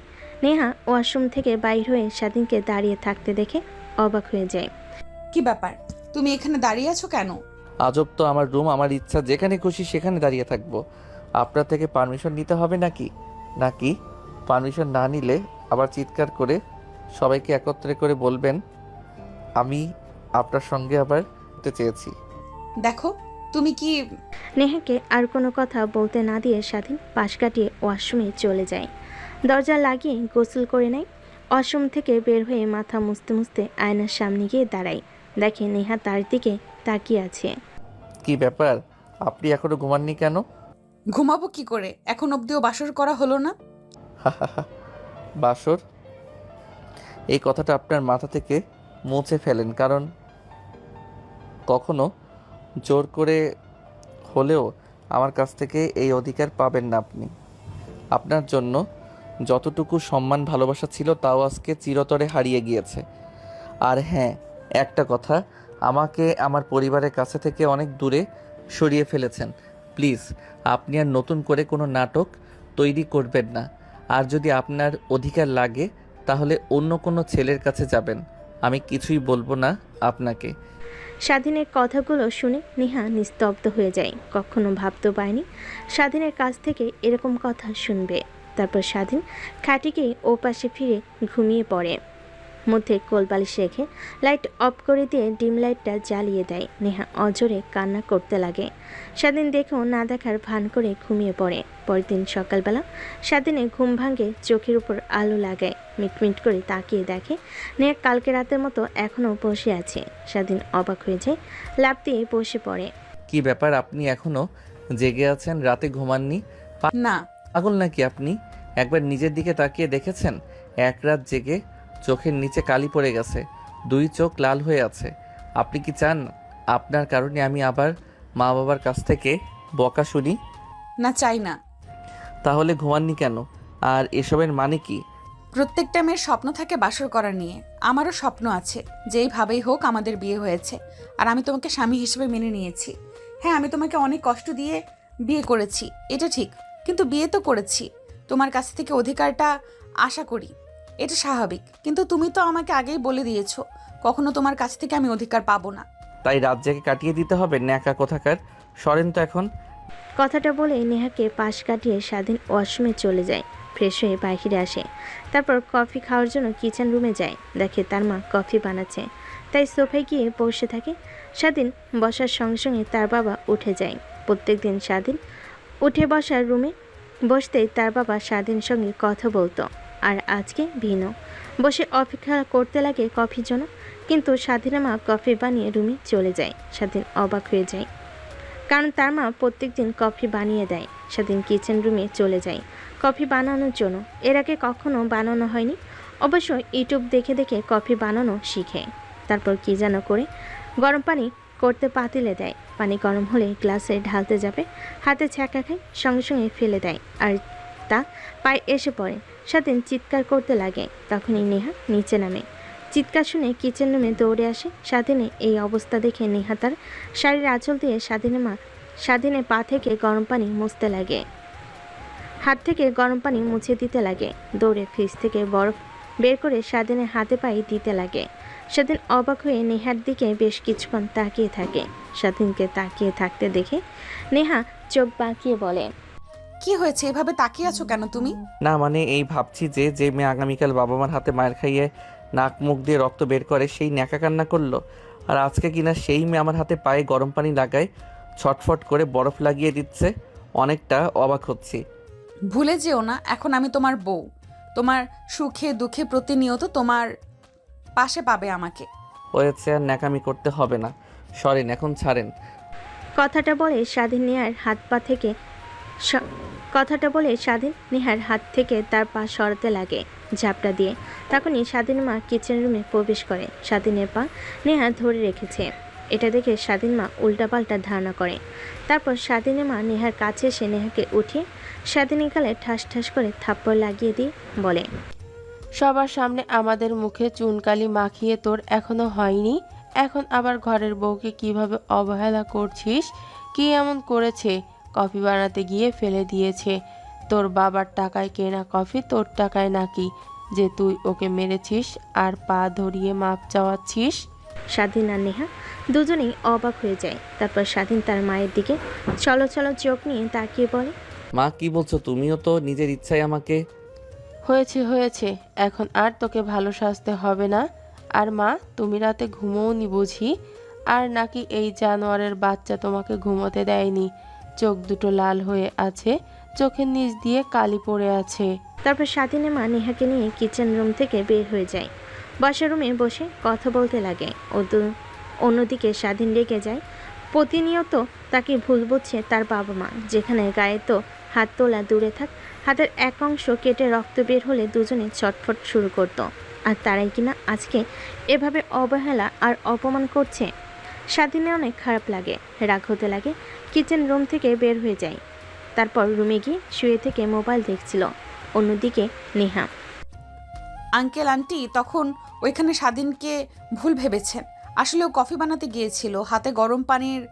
নেহা ওয়াশরুম থেকে বাইর হয়ে স্বাধীনকে দাঁড়িয়ে থাকতে দেখে অবাক হয়ে যায়। কি ব্যাপার, তুমি এখানে দাঁড়িয়ে আছো কেন? আজব তো, আমার রুম, আমার ইচ্ছা যেখানে খুশি সেখানে দাঁড়িয়ে থাকবো। আপনার থেকে পারমিশন নিতে হবে নাকি? নাকি পারমিশন না নিলে আবার চিৎকার করে সবাইকে একত্রে করে বলবেন আমি আপনার সঙ্গে আবার হতে চেয়েছি? দেখো তুমি কি। নেহাকে আর কোনো কথা বলতে না দিয়ে স্বাধীন পাশ কাটিয়ে ওয়াশরুমে চলে যায়। দরজা লাগিয়ে গোসল করে নেয়। ওয়াশরুম থেকে বের হয়ে মাথা মুছতে মুছতে আয়নার সামনে গিয়ে দাঁড়ায়। দেখে নেহা তার দিকে তাকিয়ে আছে। কি ব্যাপার, আপনি এখনো ঘুমাননি কেন? ঘুমাবো কি করে, এখন অবধিও বাসর করা হলো না। বাসর, এই কথাটা আপনার মাথা থেকে মুছে ফেলেন, কারণ কখনো জোর করে হলেও আমার কাছ থেকে এই অধিকার পাবেন না আপনি। আপনার জন্য যতটুকু সম্মান ভালোবাসা ছিল তাও আজকে চিরতরে হারিয়ে গিয়েছে। আর হ্যাঁ, একটা কথা, আমাকে আমার পরিবারের কাছে থেকে অনেক দূরে সরিয়ে ফেলেছেন। প্লিজ আপনি আর নতুন করে কোনো নাটক তৈরি করবেন না। আর যদি আপনার অধিকার লাগে তাহলে অন্য কোনো ছেলের কাছে যাবেন, আমি কিছুই বলবো না আপনাকে। স্বাধীনের কথাগুলো শুনে নেহা নিস্তব্ধ হয়ে যায়। কখনো ভাবতে পারেনি স্বাধীনের কাছ থেকে এরকম কথা শুনবে। তারপর স্বাধীন খাটিকে ও পাশে ফিরে ঘুমিয়ে পড়ে। মধ্যে কোলবালিশ রেখে লাইট অফ করে দিয়ে ডিম লাইটটা জ্বালিয়ে দেয়। নেহা অজরে কান্না করতে লাগে। স্বাধীন দেখেও না দেখার ভান করে ঘুমিয়ে পড়ে। পরের দিন সকালবেলা স্বাধীনের ঘুম ভাঙে, চোখের উপর আলো লাগায়, মিটমিট করে তাকিয়ে দেখে নেহা কালকে রাতের মতো এখনও বসে আছে। স্বাধীন অবাক হয়ে যায়, লাফ দিয়ে বসে পড়ে। কি ব্যাপার, আপনি এখনো জেগে আছেন? রাতে ঘুমাননি? না। পাগল নাকি আপনি? একবার নিজের দিকে তাকিয়ে দেখেছেন? এক রাত জেগে চোখের নিচে কালি পড়ে গেছে, 2 চোখ লাল হয়ে আছে। আপনি কি চান আপনার কারণে আমি আবার মা বাবার কাছ থেকে বকা শুনি? না, চাই না। তাহলে ঘুমাননি কেন? আর এসবের মানে কি? প্রত্যেকটা মেয়ের স্বপ্ন থাকে বাসর করা নিয়ে। আমারও স্বপ্ন আছে, যেইভাবেই হোক আমাদের বিয়ে হয়েছে, আর আমি তোমাকে স্বামী হিসেবে মেনে নিয়েছি। হ্যাঁ, আমি তোমাকে অনেক কষ্ট দিয়ে বিয়ে করেছি, এটা ঠিক, কিন্তু বিয়ে তো করেছি। তোমার কাছ থেকে অধিকারটা আশা করি, এটা স্বাভাবিক। কিন্তু তুমি তো আমাকে আগেই বলে দিয়েছো কখনো তোমার কাছ থেকে আমি অধিকার পাবো না। তাই রাত জেগে কাটিয়ে দিতে হবে? ন্যাকা কোথাকার, সরেন তো এখন। কথাটা বলে নেহাকে পাশ কাটিয়ে স্বাধীন ওয়াশরুমে চলে যায়। ফ্রেশ হয়ে বাইরে আসে। তারপর কফি খাওয়ার জন্য কিচেন রুমে যায়। দেখে তার মা কফি বানাচ্ছে, তাই সোফায় গিয়ে বসে থাকে। স্বাধীন বসার সঙ্গে সঙ্গে তার বাবা উঠে যায়। প্রত্যেক দিন স্বাধীন উঠে বসার রুমে বসতেই তার বাবা স্বাধীনের সঙ্গে কথা বলতো, আর আজকে ভিন্ন। বসে অপেক্ষা করতে লাগে কফির জন্য, কিন্তু স্বাধীনের মা কফি বানিয়ে রুমে চলে যায়। স্বাধীন অবাক হয়ে যায়, কারণ তার মা প্রত্যেক দিন কফি বানিয়ে দেয়। স্বাধীন কিচেন রুমে চলে যায় কফি বানানোর জন্য। এর আগে কখনো বানানো হয়নি, অবশ্য ইউটিউব দেখে দেখে কফি বানানো শিখে। তারপর কি যেন করে গরম পানি করতে পাতিলে দেয়। পানি গরম হলে গ্লাসে ঢালতে যাবে, হাতে ছ্যাঁকা খায়, সঙ্গে সঙ্গে ফেলে দেয়, আর তা পায়ে এসে পড়ে। স্বাধীন চিৎকার করতে লাগে। তখনই নেহা নিচে নামে। চিৎকার শুনে কিচেন রুমে দৌড়ে আসে। স্বাধীনের এই অবস্থা দেখে নেহা তার শাড়ির আঁচল দিয়ে স্বাধীনের পা থেকে গরম পানি মুছতে লাগে, হাত থেকে গরম পানি মুছে দিতে লাগে। দৌড়ে ফ্রিজ থেকে বরফ বের করে স্বাধীনের হাতে পায়ে দিতে লাগে। স্বাধীন অবাক হয়ে নেহার দিকে বেশ কিছুক্ষণ তাকিয়ে থাকে। স্বাধীনকে তাকিয়ে থাকতে দেখে নেহা চোখ বাঁকিয়ে বলে, কি হয়েছে, এভাবে তাকিয়ে আছো কেন তুমি? না মানে এই ভাবছি যে মেয়ে আগামীকাল বাবা মার হাতে মায়ের খাইয়ে নাক মুখ দিয়ে রক্ত বের করে সেই ন্যাকা কান্না করলো, আর আজকে কিনা সেই মেয়ে আমার হাতে পায়ে গরম পানি লাগায়, ছটফট করে বরফ লাগিয়ে দিচ্ছে। অনেকটা অবাক হচ্ছি। ভুলে যেও না, এখন আমি তোমার বউ। তোমার সুখে দুঃখে প্রতিনিয়ত তোমার পাশে পাবে আমাকে। হয়েছে, আর ন্যাকামি করতে হবে না, সরেন এখন, ছাড়েন। কথাটা বলে স্বাধীন নেহার হাত থেকে তার পা সরাতে লাগে ঝাপটা দিয়ে। তখনই স্বাধীন মা কিচেন রুমে প্রবেশ করে। স্বাধীনের পা নেহা ধরে রেখেছে। এটা দেখে স্বাধীন মা উল্টাপাল্টা ধারণা করে। তারপর স্বাধীনের মা নেহার কাছে এসে নেহাকে উঠিয়ে স্বাধীনের গালে ঠাস ঠাস করে থাপ্পড় লাগিয়ে দিয়ে বলে, সবার সামনে আমাদের মুখে চুনকালি মাখিয়ে তোর এখনো হয়নি, এখন আবার ঘরের বউকে কিভাবে অবহেলা করছিস? কি এমন করেছে? কফি বানাতে গিয়ে ফেলে দিয়েছে। তোর বাবার টাকায় কেনা কফি তোর টাকায় নাকি যে তুই ওকে মেরেছিস আর পা ধরিয়ে মাপ চাওয়াচ্ছিস? স্বাধীন আর নেহা দুজনেই অবাক হয়ে যায়। তারপর স্বাধীন তার মায়ের দিকে চলো চোখ নিয়ে তাকিয়ে বলে, মা কি বলছো? তুমিও তো নিজের ইচ্ছায় আমাকে। হয়েছে, এখন আর তোকে ভালো সাজতে হবে না। আর মা, তুমি রাতে ঘুমোওনি বুঝি? আর নাকি এই জানোয়ারের বাচ্চা তোমাকে ঘুমোতে দেয়নি? চোখ দুটো লাল হয়ে আছে, চোখের নিচ দিয়ে কালি পড়ে আছে। তারপর স্বাধীনের মা নেহাকে নিয়ে কিচেন রুম থেকে বের হয়ে যায়। বসার রুমে বসে কথা বলতে লাগে। অন্যদিকে স্বাধীন রেগে যায়। প্রতিনিয়ত তাকে ভুল বুঝছে তার বাবা মা। যেখানে গায়ে তো হাত তোলা দূরে থাক, হাতের এক অংশ কেটে রক্ত বের হলে দুজনে ছটফট শুরু করত। আর তারাই কিনা আজকে এভাবে অবহেলা আর অপমান করছে। স্বাধীনের অনেক খারাপ লাগে, রাগ হতে লাগে। কিচেন রুম থেকে বের হয়ে যায়। তারপর রুমে গিয়ে শুয়ে থেকে মোবাইল দেখছিল। অন্যদিকে নেহা। আঙ্কেল আন্টি তখন ওইখানে স্বাধীনকে ভুল ভেবেছেন। আসলে ও কফি বানাতে গিয়েছিল, হাতে গরম পানির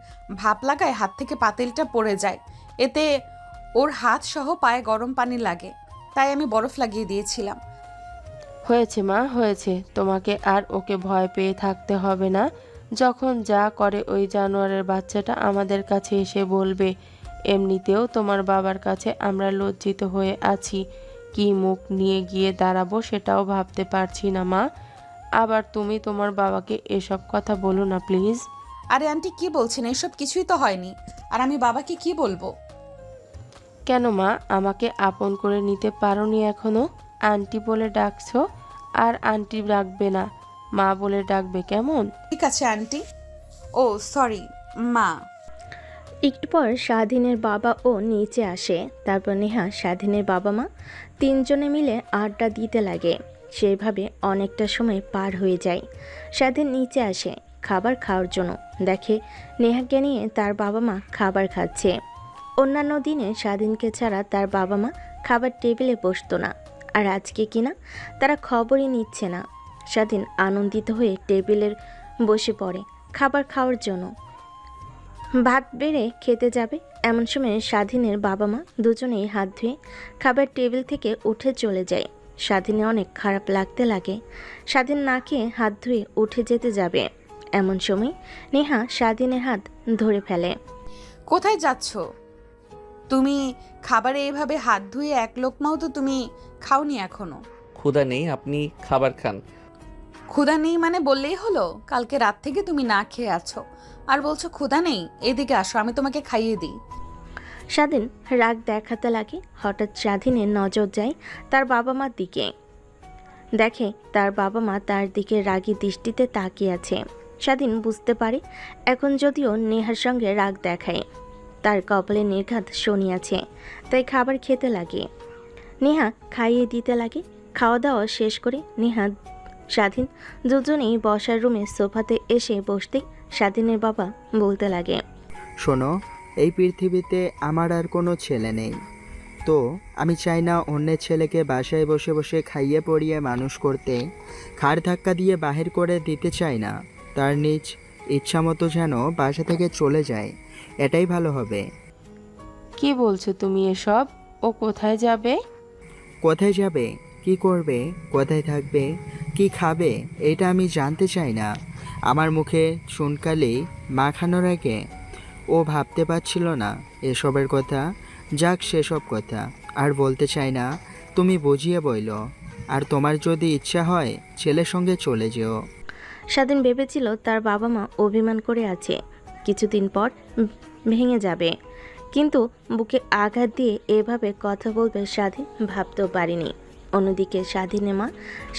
ভাপ লাগায় হাত থেকে পাতিলটা পড়ে যায়। এতে ওর হাত সহ পায়ে গরম পানি লাগে, তাই আমি বরফ লাগিয়ে দিয়েছিলাম। হয়েছে মা, হয়েছে। তোমাকে আর ওকে ভয় পেয়ে থাকতে হবে না। যখন যা করে ওই জানোয়ারের বাচ্চাটা আমাদের কাছে এসে বলবে। এমনিতেও তোমার বাবার কাছে আমরা লজ্জিত হয়ে আছি, কি মুখ নিয়ে গিয়ে দাঁড়াবো সেটাও ভাবতে পারছি না মা। আবার তুমি তোমার বাবাকে এসব কথা বলো না প্লিজ। আরে আন্টি কি বলছেন? এসব কিছুই তো হয়নি। আর আমি বাবাকে কি বলবো? কেন মা, আমাকে আপন করে নিতে পারোনি এখনো? আন্টি বলে ডাকছো, আর আন্টি ডাকবে না, মা বলে ডাকবে কেমন? ঠিক আছে আন্টি। ও সরি মা। একটু পর স্বাধীনের বাবা ও নিচে আসে। তারপর নেহা, স্বাধীনের বাবা মা তিনজনে মিলে আড্ডা দিতে লাগে। সেইভাবে অনেকটা সময় পার হয়ে যায়। স্বাধীন নিচে আসে খাবার খাওয়ার জন্য। দেখে নেহাকে নিয়ে তার বাবা মা খাবার খাচ্ছে। অন্যান্য দিনে স্বাধীনকে ছাড়া তার বাবা মা খাবার টেবিলে বসতো না, আর আজকে কিনা তারা খবরই নিচ্ছে না। স্বাধীন আনন্দিত হয়ে টেবিলের বসে পড়ে খাবার খাওয়ার জন্য। ভাত বেড়ে খেতে যাবে এমন সময় স্বাধীনের বাবা মা দুজনেই হাত ধুয়ে খাবার টেবিল থেকে উঠে চলে যায়। স্বাধীনে অনেক খারাপ লাগতে লাগে। স্বাধীন না খেয়ে হাত ধুয়ে উঠে যেতে যাবে এমন সময় নেহা স্বাধীনের হাত ধরে ফেলে। কোথায় যাচ্ছ তুমি? খাবারে এভাবে হাত ধুয়ে এক লোকমাও তো তুমি খাওনি এখনো। ক্ষুধা নেই, আপনি খাবার খান। ক্ষুধা নেই মানে বললেই হলো? কালকে রাত থেকে তুমি না খেয়ে আছো আর বলছো ক্ষুধা নেই? এদিকে আসো, আমি তোমাকে খাইয়ে দিই। স্বাধীন রাগ দেখাতে লাগে। হঠাৎ স্বাধীনের নজর যায় তার বাবা মার দিকে। দেখে তার বাবা মা তার দিকে রাগী দৃষ্টিতে তাকিয়ে আছে। স্বাধীন বুঝতে পারে এখন যদিও নেহার সঙ্গে রাগ দেখায়, তার কপালে নির্ঘাত শনি আছে, তাই খাবার খেতে লাগে। নেহা খাইয়ে দিতে লাগে। খাওয়া দাওয়া শেষ করে নেহা স্বাধীন দুজনেই বসার রুমে সোফাতে এসে বসতে স্বাধীনের বাবা বলতে লাগে, শোনো, এই পৃথিবীতে আমার আর কোনো ছেলে নেই, তো আমি চাই না অন্যের ছেলেকে বাসায় বসে বসে খাইয়ে পড়িয়ে মানুষ করতে। ঘাড় ধাক্কা দিয়ে বাহির করে দিতে চাই না। তার নিজ ইচ্ছা মতো যেন বাসা থেকে চলে যায়, এটাই ভালো হবে। কি বলছো তুমি এসব? ও কোথায় যাবে? কোথায় যাবে, কি করবে, কোথায় থাকবে, কি খাবে, এটা আমি জানতে চাই না। আমার মুখে চুনকালি মাখানোর আগে ও ভাবতে পারছিল না এসবের কথা। যাক সেসব কথা আর বলতে চাই না, তুমি বুঝিয়ে বইলো। আর তোমার যদি ইচ্ছা হয় ছেলের সঙ্গে চলে যেও। স্বাধীন ভেবেছিল তার বাবা মা অভিমান করে আছে, কিছুদিন পর ভেঙে যাবে, কিন্তু বুকে আঘাত দিয়ে এভাবে কথা বলবে স্বাধীন ভাবতেও পারেনি। অন্যদিকে স্বাধীনের মা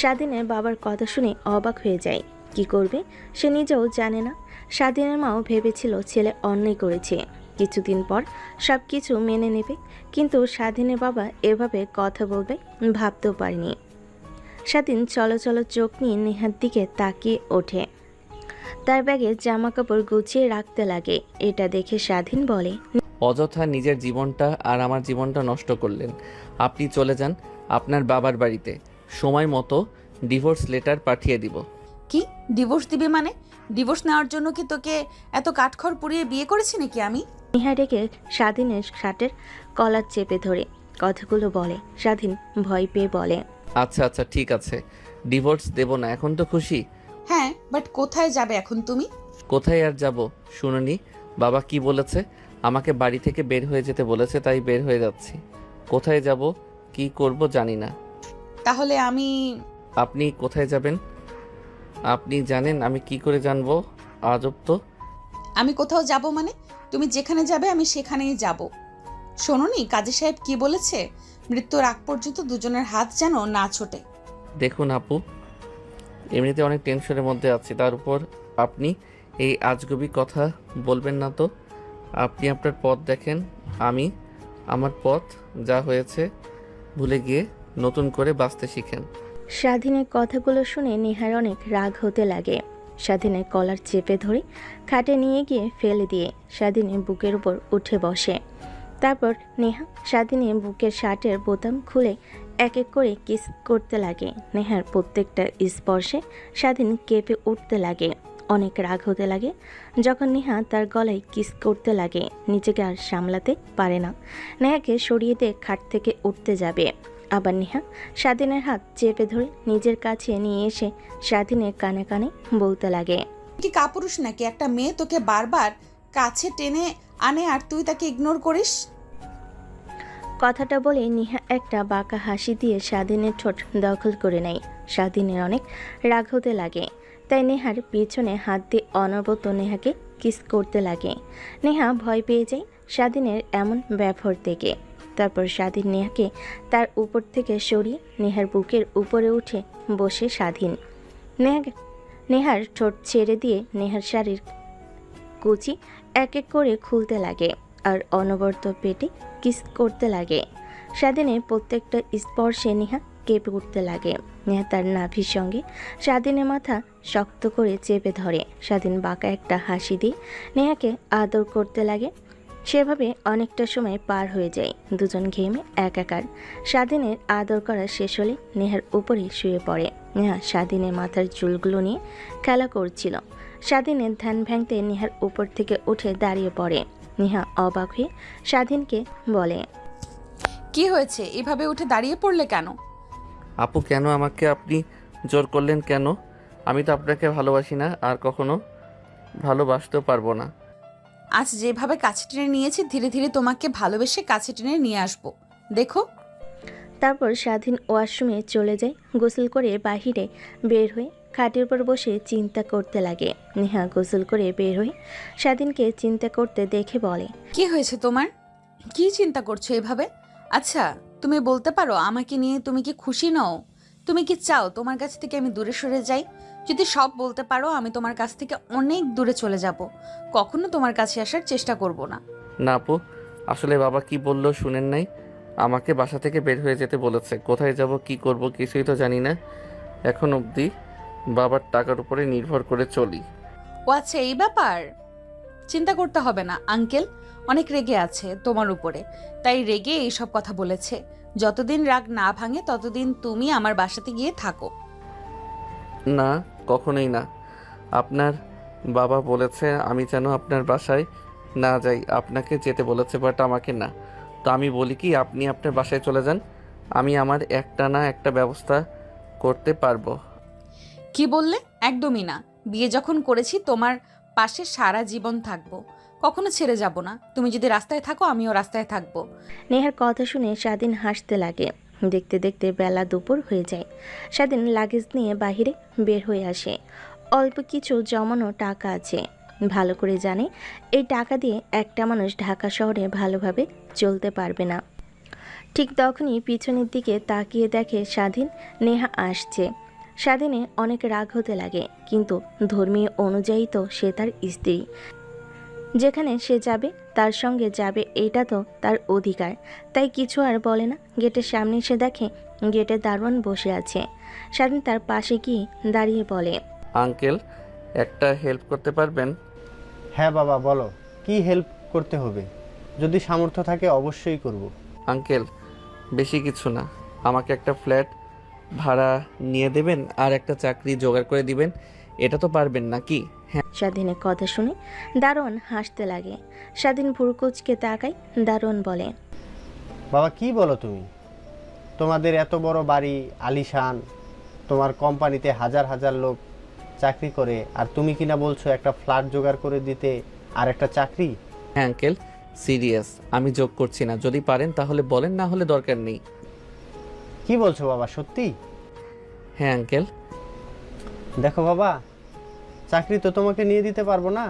স্বাধীনের বাবার কথা শুনে অবাক হয়ে যায়। কি করবে সে নিজেও জানে না। স্বাধীনের মাও ভেবেছিল ছেলে অন্যায় করেছে, কিছুদিন পর সব কিছু মেনে নেবে, কিন্তু স্বাধীনের বাবা এভাবে কথা বলবে ভাবতেও পারেনি। স্বাধীন চলো চলো চোখ নিয়ে নেহার দিকে তাকিয়ে ওঠে। তার ব্যাগে জামা কাপড় গুছিয়ে রাখতে লাগে। এটা দেখে স্বাধীন বলে, অযথা নিজের জীবনটা আর আমার জীবনটা নষ্ট করলেন। আপনি চলে যান আপনার বাবার বাড়িতে, সময় মতো ডিভোর্স লেটার পাঠিয়ে দিব। কি ডিভোর্স দিবে মানে? ডিভোর্স নেওয়ার জন্য কি তোকে এত কাঠখড় পুড়িয়ে বিয়ে করেছি নাকি আমি? নেহা ডেকে স্বাধীনের শার্টের কলার চেপে ধরে কথাগুলো বলে। স্বাধীন ভয় পেয়ে বলে, আচ্ছা আচ্ছা ঠিক আছে, ডিভোর্স দেব না, এখন তো খুশি। হ্যাঁ, বাট কোথায় যাবে এখন তুমি? কোথায় আর যাব, শুনুনি বাবা কি বলেছে? আমাকে বাড়ি থেকে বের হয়ে যেতে বলেছে, তাই বের হয়ে যাচ্ছি। কোথায় যাব কি করব জানি না। তাহলে আপনি কোথায় যাবেন আপনি জানেন, আমি কি করে জানবো? আজব তো। আমি কোথাও যাব মানে? তুমি যেখানে যাবে আমি সেখানেই যাব। শোনোনি কাজী সাহেব কি বলেছে? মৃত্যুর আগ পর্যন্ত দুজনের হাত যেন না ছোটে। দেখুন আপু, এমনিতে অনেক টেনশনের মধ্যে আছি, তার উপর আপনি এই আজগুবি কথা বলবেন না তো। আপনি আপনার পথ দেখেন, আমি আমার পথ। যা হয়েছে ভুলে গিয়ে নতুন করে বাঁচতে শিখেন। স্বাধীনের কথাগুলো শুনে নেহার অনেক রাগ হতে লাগে। স্বাধীনের কলার চেপে ধরে খাটে নিয়ে গিয়ে ফেলে দিয়ে স্বাধীনের বুকের উপর উঠে বসে। তারপর নেহা স্বাধীনের বুকের শার্টের বোতাম খুলে এক এক করে কিস করতে লাগে। নেহার প্রত্যেকটা স্পর্শে স্বাধীন কেঁপে উঠতে লাগে, অনেক রাগ হতে লাগে। যখন নেহা তার গলায় কিস করতে লাগে নিজেকে আর সামলাতে পারে না, নেহাকে সরিয়ে দিয়ে খাট থেকে উঠতে যাবে। আবার নেহা স্বাধীনের হাত চেপে ধরে নিজের কাছে নিয়ে এসে স্বাধীনের কানে কানে বলতে লাগে, কি কাপুরুষ নাকি একটা মেয়ে তোকে বারবার কাছে টেনে আনে আর তুই তাকে ইগনোর করিস? কথাটা বলে নেহা একটা বাঁকা হাসি দিয়ে স্বাধীনের ঠোঁট দখল করে নেয়। স্বাধীনের অনেক রাগ হতে লাগে, তাই নেহার পিছনে হাত দিয়ে অনবরত নেহাকে কিস করতে লাগে। নেহা ভয় পেয়ে যায় স্বাধীনের এমন ব্যবহার থেকে। তারপর স্বাধীন নেহাকে তার উপর থেকে সরিয়ে নেহার বুকের উপরে উঠে বসে স্বাধীন নেহার ঠোঁট ছেড়ে দিয়ে নেহার শাড়ির কুচি এক এক করে খুলতে লাগে আর অনবরত পেটে কিস করতে লাগে। স্বাধীনের প্রত্যেকটা স্পর্শে নেহা কেঁপে উঠতে লাগে। নেহা তার নাভির সঙ্গে স্বাধীনের মাথা শক্ত করে চেপে ধরে। স্বাধীন বাঁকা একটা হাসি দিয়ে নেহাকে আদর করতে লাগে। সেভাবে অনেকটা সময় পার হয়ে যায়, দুজন ঘেমে একাকার। স্বাধীনের আদর করা শেষ হলে নেহার উপরে শুয়ে পড়ে। নেহা স্বাধীনের মাথার চুলগুলো নিয়ে খেলা করছিল। স্বাধীনের ধ্যান ভাঙতে নেহার উপর থেকে উঠে দাঁড়িয়ে পড়ে। নেহা অবাক হয়ে স্বাধীনকে বলে, কি হয়েছে, এভাবে উঠে দাঁড়িয়ে পড়লে কেন? আপু কেন আমাকে আপনি জোর করলেন কেন? আমি তো আপনাকে ভালোবাসি না আর কখনো ভালোবাসতেও পারবো না। আজ যেভাবে কাছে টেনে নিয়েছি ধীরে ধীরে তোমাকে ভালোবেসে কাছে টেনে নিয়ে আসবো, দেখো। তারপর স্বাধীন ওয়াশরুমে চলে যায়। গোসল করে বাহিরে বের হয়ে খাটের উপর বসে চিন্তা করতে লাগে। নেহা গোসল করে বের হয়ে স্বাধীনকে চিন্তা করতে দেখে বলে, কি হয়েছে তোমার? কি চিন্তা করছো এভাবে? আচ্ছা তুমি বলতে পারো আমাকে নিয়ে তুমি কি খুশি নও? তুমি কি চাও তোমার কাছ থেকে আমি দূরে সরে যাই? যদি সব বলতে পারো আমি তোমার কাছ থেকে অনেক দূরে চলে যাব, কখনো তোমার কাছে আসার চেষ্টা করব না। না আপু, আসলে বাবা কি বললো শুনেন নাই? আমাকে বাসা থেকে বের হয়ে যেতে বলেছে। কোথায় যাব কি করব কিছুই তো জানি না। এখন অবধি বাবার টাকার উপরে নির্ভর করে চলি। ও আচ্ছা এই ব্যাপার, চিন্তা করতে হবে না। আঙ্কেল অনেক রেগে আছে তোমার উপরে, তাই রেগে এইসব কথা বলেছে। যতদিন রাগ না ভাঙে ততদিন তুমি আমার বাসাতে গিয়ে থাকো। না, কখনোই না। আপনার বাবা বলেছে আমি যেন আপনার বাসায় না যাই। আপনাকে যেতে বলেছে বাট আমাকে না। তো আমি বলি কি আপনি আপনার বাসায় চলে যান, আমি আমার একটা না একটা ব্যবস্থা করতে পারবো। কি বললে? একদমই না। বিয়ে যখন করেছি তোমার পাশে সারা জীবন থাকবো, কখনো ছেড়ে যাব না। তুমি যদি রাস্তায় থাকো আমিও রাস্তায় থাকবো। নেহার কথা শুনে স্বাধীন হাসতে লাগে। দেখতে দেখতে বেলা দুপুর হয়ে যায়। স্বাধীন লাগেজ নিয়ে বাহিরে বের হয়ে আসে। অল্প কিছু জমানো টাকা আছে। ভালো করে জানে এই টাকা দিয়ে একটা মানুষ ঢাকা শহরে ভালোভাবে চলতে পারবে না। ঠিক তখনই পিছনের দিকে তাকিয়ে দেখে স্বাধীন নেহা আসছে। স্বাধীনে অনেক রাগ হতে লাগে, কিন্তু ধর্মীয় অনুযায়ী তো সে তার স্ত্রী। যেখানে সে যাবে তার সঙ্গে যাবে, এটা তো তার অধিকার। তাই কিছু আর বলে না। গেটের সামনে সে দেখে গেটের দারোয়ান বসে আছে। স্বাধীন তার পাশে গিয়ে দাঁড়িয়ে বলে, আঙ্কেল একটা হেল্প করতে পারবেন? হ্যাঁ বাবা বলো, কি হেল্প করতে হবে? যদি সামর্থ্য থাকে অবশ্যই করব। আঙ্কেল বেশি কিছু না, আমাকে একটা ফ্ল্যাট ভাড়া নিয়ে দেবেন আর একটা চাকরি জোগাড় করে দিবেন। এটা তো পারবেন নাকি? হ্যাঁ। স্বাধীনের কথা শুনে দারোয়ান হাসতে লাগে। স্বাধীন ভুরকুচকে তাকায়। দারোয়ান বলে, বাবা কি বলো তুমি? তোমাদের এত বড় বাড়ি, আলিশান, তোমার কোম্পানিতে হাজার হাজার লোক চাকরি করে, আর তুমি কিনা বলছো একটা ফ্ল্যাট জোগাড় করে দিতে আর একটা চাকরি? হ্যাঁ আঙ্কেল, সিরিয়াস, আমি যোগ করছি না। যদি পারেন তাহলে বলেন, না হলে দরকার নেই। কি বলছো বাবা, সত্যি? হ্যাঁ আঙ্কেল। দেখো বাবা, চাকরি তো তোমাকে নিয়ে দিতে পারবো না,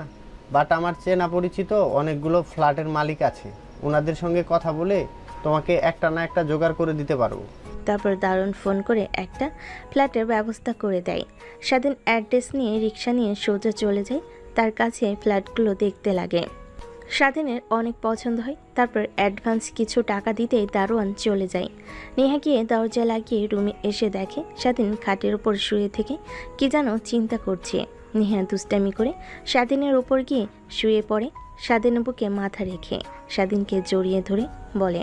বাট আমার চেনা পরিচিত অনেকগুলো ফ্ল্যাটের মালিক আছে, ওনাদের সঙ্গে কথা বলে তোমাকে একটা না একটা জোগাড় করে দিতে পারবো। তারপর দারোয়ান ফোন করে একটা ফ্ল্যাটের ব্যবস্থা করে দেয়। স্বাধীন অ্যাড্রেস নিয়ে রিক্সা নিয়ে সোজা চলে যায়। তার কাছে ফ্ল্যাটগুলো দেখতে লাগে। স্বাধীনের অনেক পছন্দ হয়। তারপর অ্যাডভান্স কিছু টাকা দিতেই দারোয়ান চলে যায়। নেহা গিয়ে দরজা লাগিয়ে রুমে এসে দেখে স্বাধীন খাটের ওপর শুয়ে থেকে কি যেন চিন্তা করছে। নেহা দুষ্টামি করে স্বাধীনের ওপর গিয়ে শুয়ে পড়ে, স্বাধীনের বুকে মাথা রেখে স্বাধীনকে জড়িয়ে ধরে বলে,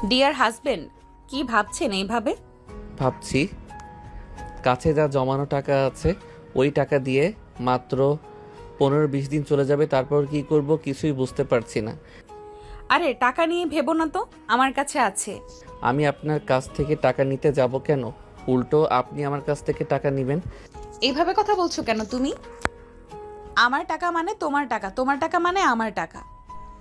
ডিয়ার হাজবেন্ড, কি ভাবছেন এইভাবে? ভাবছি কাছে যা জমানো টাকা আছে ওই টাকা দিয়ে মাত্র 15-20 দিন চলে যাবে, তারপর কি করব কিছুই বুঝতে পারছি না। আরে টাকা নিয়ে ভেবো না তো, আমার কাছে আছে। আমি আপনার কাছ থেকে টাকা নিতে যাব কেন? উল্টো আপনি আমার কাছ থেকে টাকা নেবেন। এইভাবে কথা বলছো কেন তুমি? আমার টাকা মানে তোমার টাকা, তোমার টাকা মানে আমার টাকা।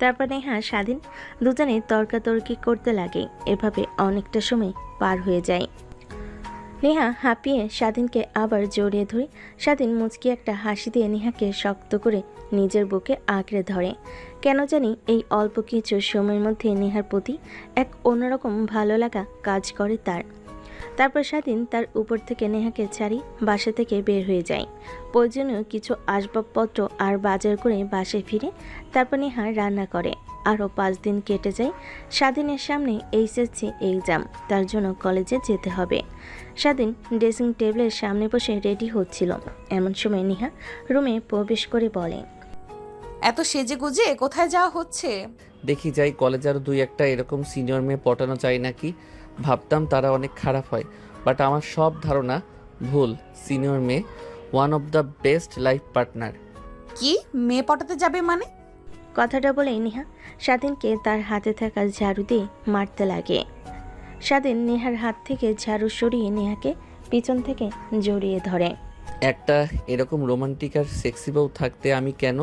তারপর নেহা স্বাধীন দুজনে তর্কাতর্কি করতে লাগে। এভাবে অনেকটা সময় পার হয়ে যায়। নেহা হাঁপিয়ে স্বাধীনকে আবার জড়িয়ে ধরে স্বাধীন মুচকি একটা হাসি দিয়ে নেহাকে শক্ত করে নিজের বুকে আঁকড়ে ধরে। কেন জানি এই অল্প কিছু সময়ের মধ্যে নেহার প্রতি এক অন্যরকম ভালো লাগা কাজ করে তার। তারপর স্বাধীন তার উপর থেকে নেহাকে ছাড়ি বাসা থেকে বের হয়ে যায়। প্রয়োজনীয় কিছু আসবাবপত্র আর বাজার করে বাসায় ফিরে তারপর নেহা রান্না করে। আরও 5 দিন কেটে যায়। স্বাধীনের সামনে এইচএসসি এক্সাম, তার জন্য কলেজে যেতে হবে। স্বাধীন ড্রেসিং টেবিলের সামনে বসে রেডি হচ্ছিল। এমন সময় নেহা রুমে প্রবেশ করে বলে, এত সেজে গুজে কোথায় যাওয়া হচ্ছে? দেখি যাই কলেজে আরও 2-1টা এরকম সিনিয়র মেয়ে পটানো চাই নাকি। ভাবতাম তারা অনেক খারাপ হয়, বাট আমার সব ধারণা ভুল। সিনিয়র মেয়ে one of the best life partner. কি মেয়ে পটাতে যাবে মানে? কথাটা বলেই নেহা স্বাধীনকে তার হাতে থাকা ঝাড়ু দিয়ে মারতে লাগে। স্বাধীন নেহার হাত থেকে ঝাড়ু সরিয়ে নেহাকে পিছন থেকে জড়িয়ে ধরে। একটা এরকম রোমান্টিক আর সেক্সি বউ থাকতে আমি কেন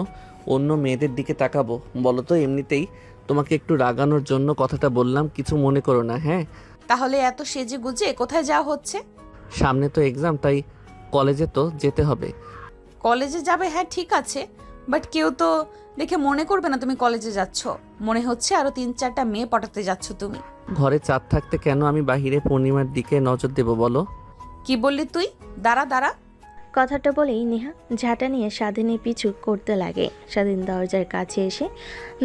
অন্য মেয়েদের দিকে তাকাবো বলো তো? এমনিতেই তোমাকে একটু রাগানোর জন্য কথাটা বললাম, কিছু মনে করো না। হ্যাঁ, তাহলে এত সেজে গুজে কোথায় যাওয়া হচ্ছে? সামনে তো এক্সাম, তাই কলেজে তো যেতে হবে। কলেজে যাবে, হ্যাঁ ঠিক আছে, বাট কেউ তো দেখে মনে করবে না তুমি কলেজে যাচ্ছ। মনে হচ্ছে আরো 3-4টা মেয়ে পটাতে যাচ্ছ তুমি। ঘরে চাঁদ থাকতে কেন আমি বাহিরে পূর্ণিমার দিকে নজর দেব বলো? কি বললি তুই? দাঁড়া দাঁড়া। কথাটা বলেই নেহা ঝাঁটা নিয়ে স্বাধীনের পিছু করতে লাগে। স্বাধীন দরজার কাছে এসে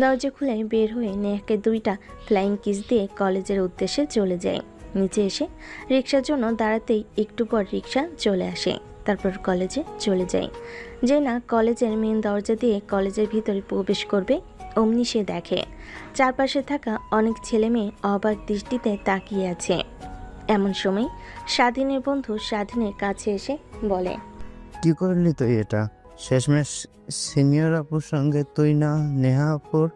দরজা খুলে বের হয়ে নেহাকে 2টা ফ্লাইং কিস দিয়ে কলেজের উদ্দেশ্যে চলে যায়। নিচে এসে রিক্সার জন্য দাঁড়াতেই একটু পর রিক্সা চলে আসে। তারপর কলেজে চলে যায়। যে না কলেজের মেন দরজা দিয়ে কলেজের ভিতরে প্রবেশ করবে, অমনি সে দেখে চারপাশে থাকা অনেক ছেলে মেয়ে অবাক দৃষ্টিতে তাকিয়ে আছে। এমন সময় স্বাধীনের বন্ধু স্বাধীনের কাছে এসে বলে, কি করলি তুই এটা? শেষমেশ সিনিয়র আপুর সঙ্গে তুই না নেহা আপুর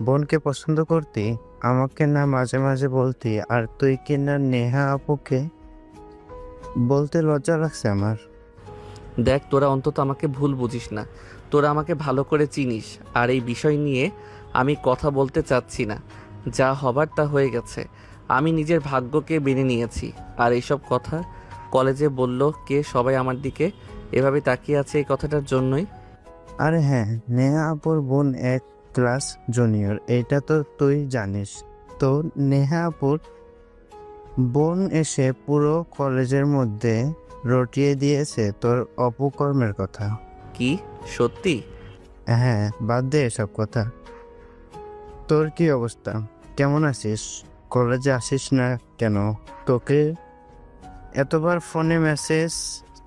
বোনকে পছন্দ করতি, আমাকে না মাঝে মাঝে বলতি, আর তুই কি না নেহা আপুকে বলতে লজ্জা লাগছে আমার। দেখ তোরা অন্তত আমাকে ভুল বুঝিস না, তোরা আমাকে ভালো করে চিনিস। আর এই বিষয় নিয়ে আমি কথা বলতে চাচ্ছি না, যা হবার তা হয়ে গেছে। আমি নিজের ভাগ্যকে মেনে নিয়েছি। আর এইসব কথা কলেজে বললো কে? সবাই আমার দিকে এভাবে তাকিয়ে আছে এই কথাটার জন্যই। আরে হ্যাঁ, নেহা আপুর বোন 1 ক্লাস জুনিয়র, এইটা তো তুই জানিস। তো নেহা আপুর বোন এসে পুরো কলেজের মধ্যে রটিয়ে দিয়েছে তোর অপকর্মের কথা। কি সত্যি? হ্যাঁ, বাদ দে এসব কথা। তোর কি অবস্থা? কেমন আছিস? কলেজে আসিস না কেন? তোকে এতবার ফোনে মেসেজ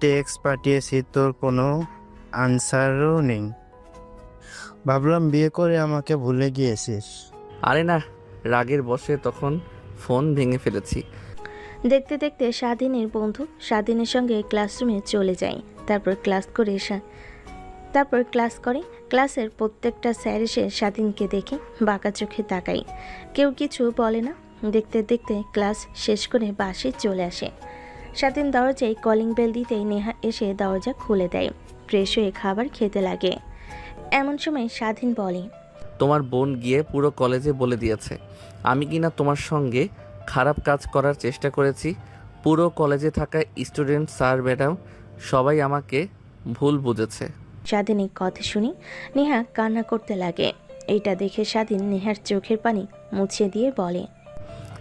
টেক্সট পাঠিয়েছি, তোর কোনো আনসারও নেই। ভাবলাম বিয়ে করে আমাকে ভুলে গিয়েছিস। আরে না, রাগের বশে তখন ফোন ভেঙে ফেলেছি। দেখতে দেখতে স্বাধীনের বন্ধু স্বাধীনের সঙ্গে ক্লাসরুমে চলে যায়। তারপর ক্লাস করে ক্লাসের প্রত্যেকটা স্যার এসে স্বাধীনকে দেখে বাঁকা চোখে তাকায়। কেউ কিছু বলে না। দেখতে দেখতে ক্লাস শেষ করে বাসে চলে আসে। স্বাধীন দরজায় কলিং বেল দিতেই নেহা এসে দরজা খুলে দেয়। ফ্রেশ হয়ে খাবার খেতে লাগে। এমন সময় স্বাধীন বলে, তোমার বোন গিয়ে পুরো কলেজে বলে দিয়েছে আমি কিনা তোমার সঙ্গে খারাপ কাজ করার চেষ্টা করেছি। পুরো কলেজে থাকা স্টুডেন্ট, স্যার, ম্যাডাম সবাই আমাকে ভুল বুঝেছে। স্বাধীনের কথা শুনে নেহা কান্না করতে লাগে। এইটা দেখে স্বাধীন নেহার চোখের পানি মুছে দিয়ে বলে,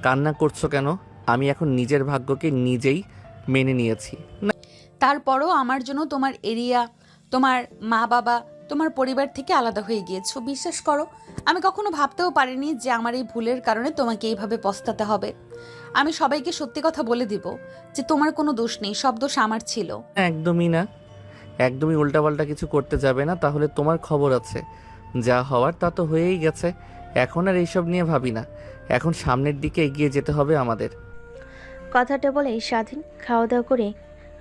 কান্না করছো কেন? আমি এখন নিজের ভাগ্যকে নিজেই মেনে নিয়েছি। তারপরও আমার জন্য তোমার এরিয়া, তোমার মা বাবা, তোমার পরিবার থেকে আলাদা হয়ে গিয়েছো। বিশ্বাস করো, আমি কখনো ভাবতেও পারিনি যে আমার এই ভুলের কারণে তোমাকে এইভাবে পস্তাতে হবে। আমি সবাইকে সত্যি কথা বলে দিব যে তোমার কোনো দোষ নেই, সব দোষ আমার ছিল। একদমই না, একদমই উল্টাপাল্টা কিছু করতে যাবে না, তাহলে তোমার খবর আছে। যা হওয়ার তা তো হয়েই গেছে, এখন আর এইসব নিয়ে ভাবি না। এখন সামনের দিকে এগিয়ে যেতে হবে আমাদের। কথাটা বলেই স্বাধীন খাওয়া দাওয়া করে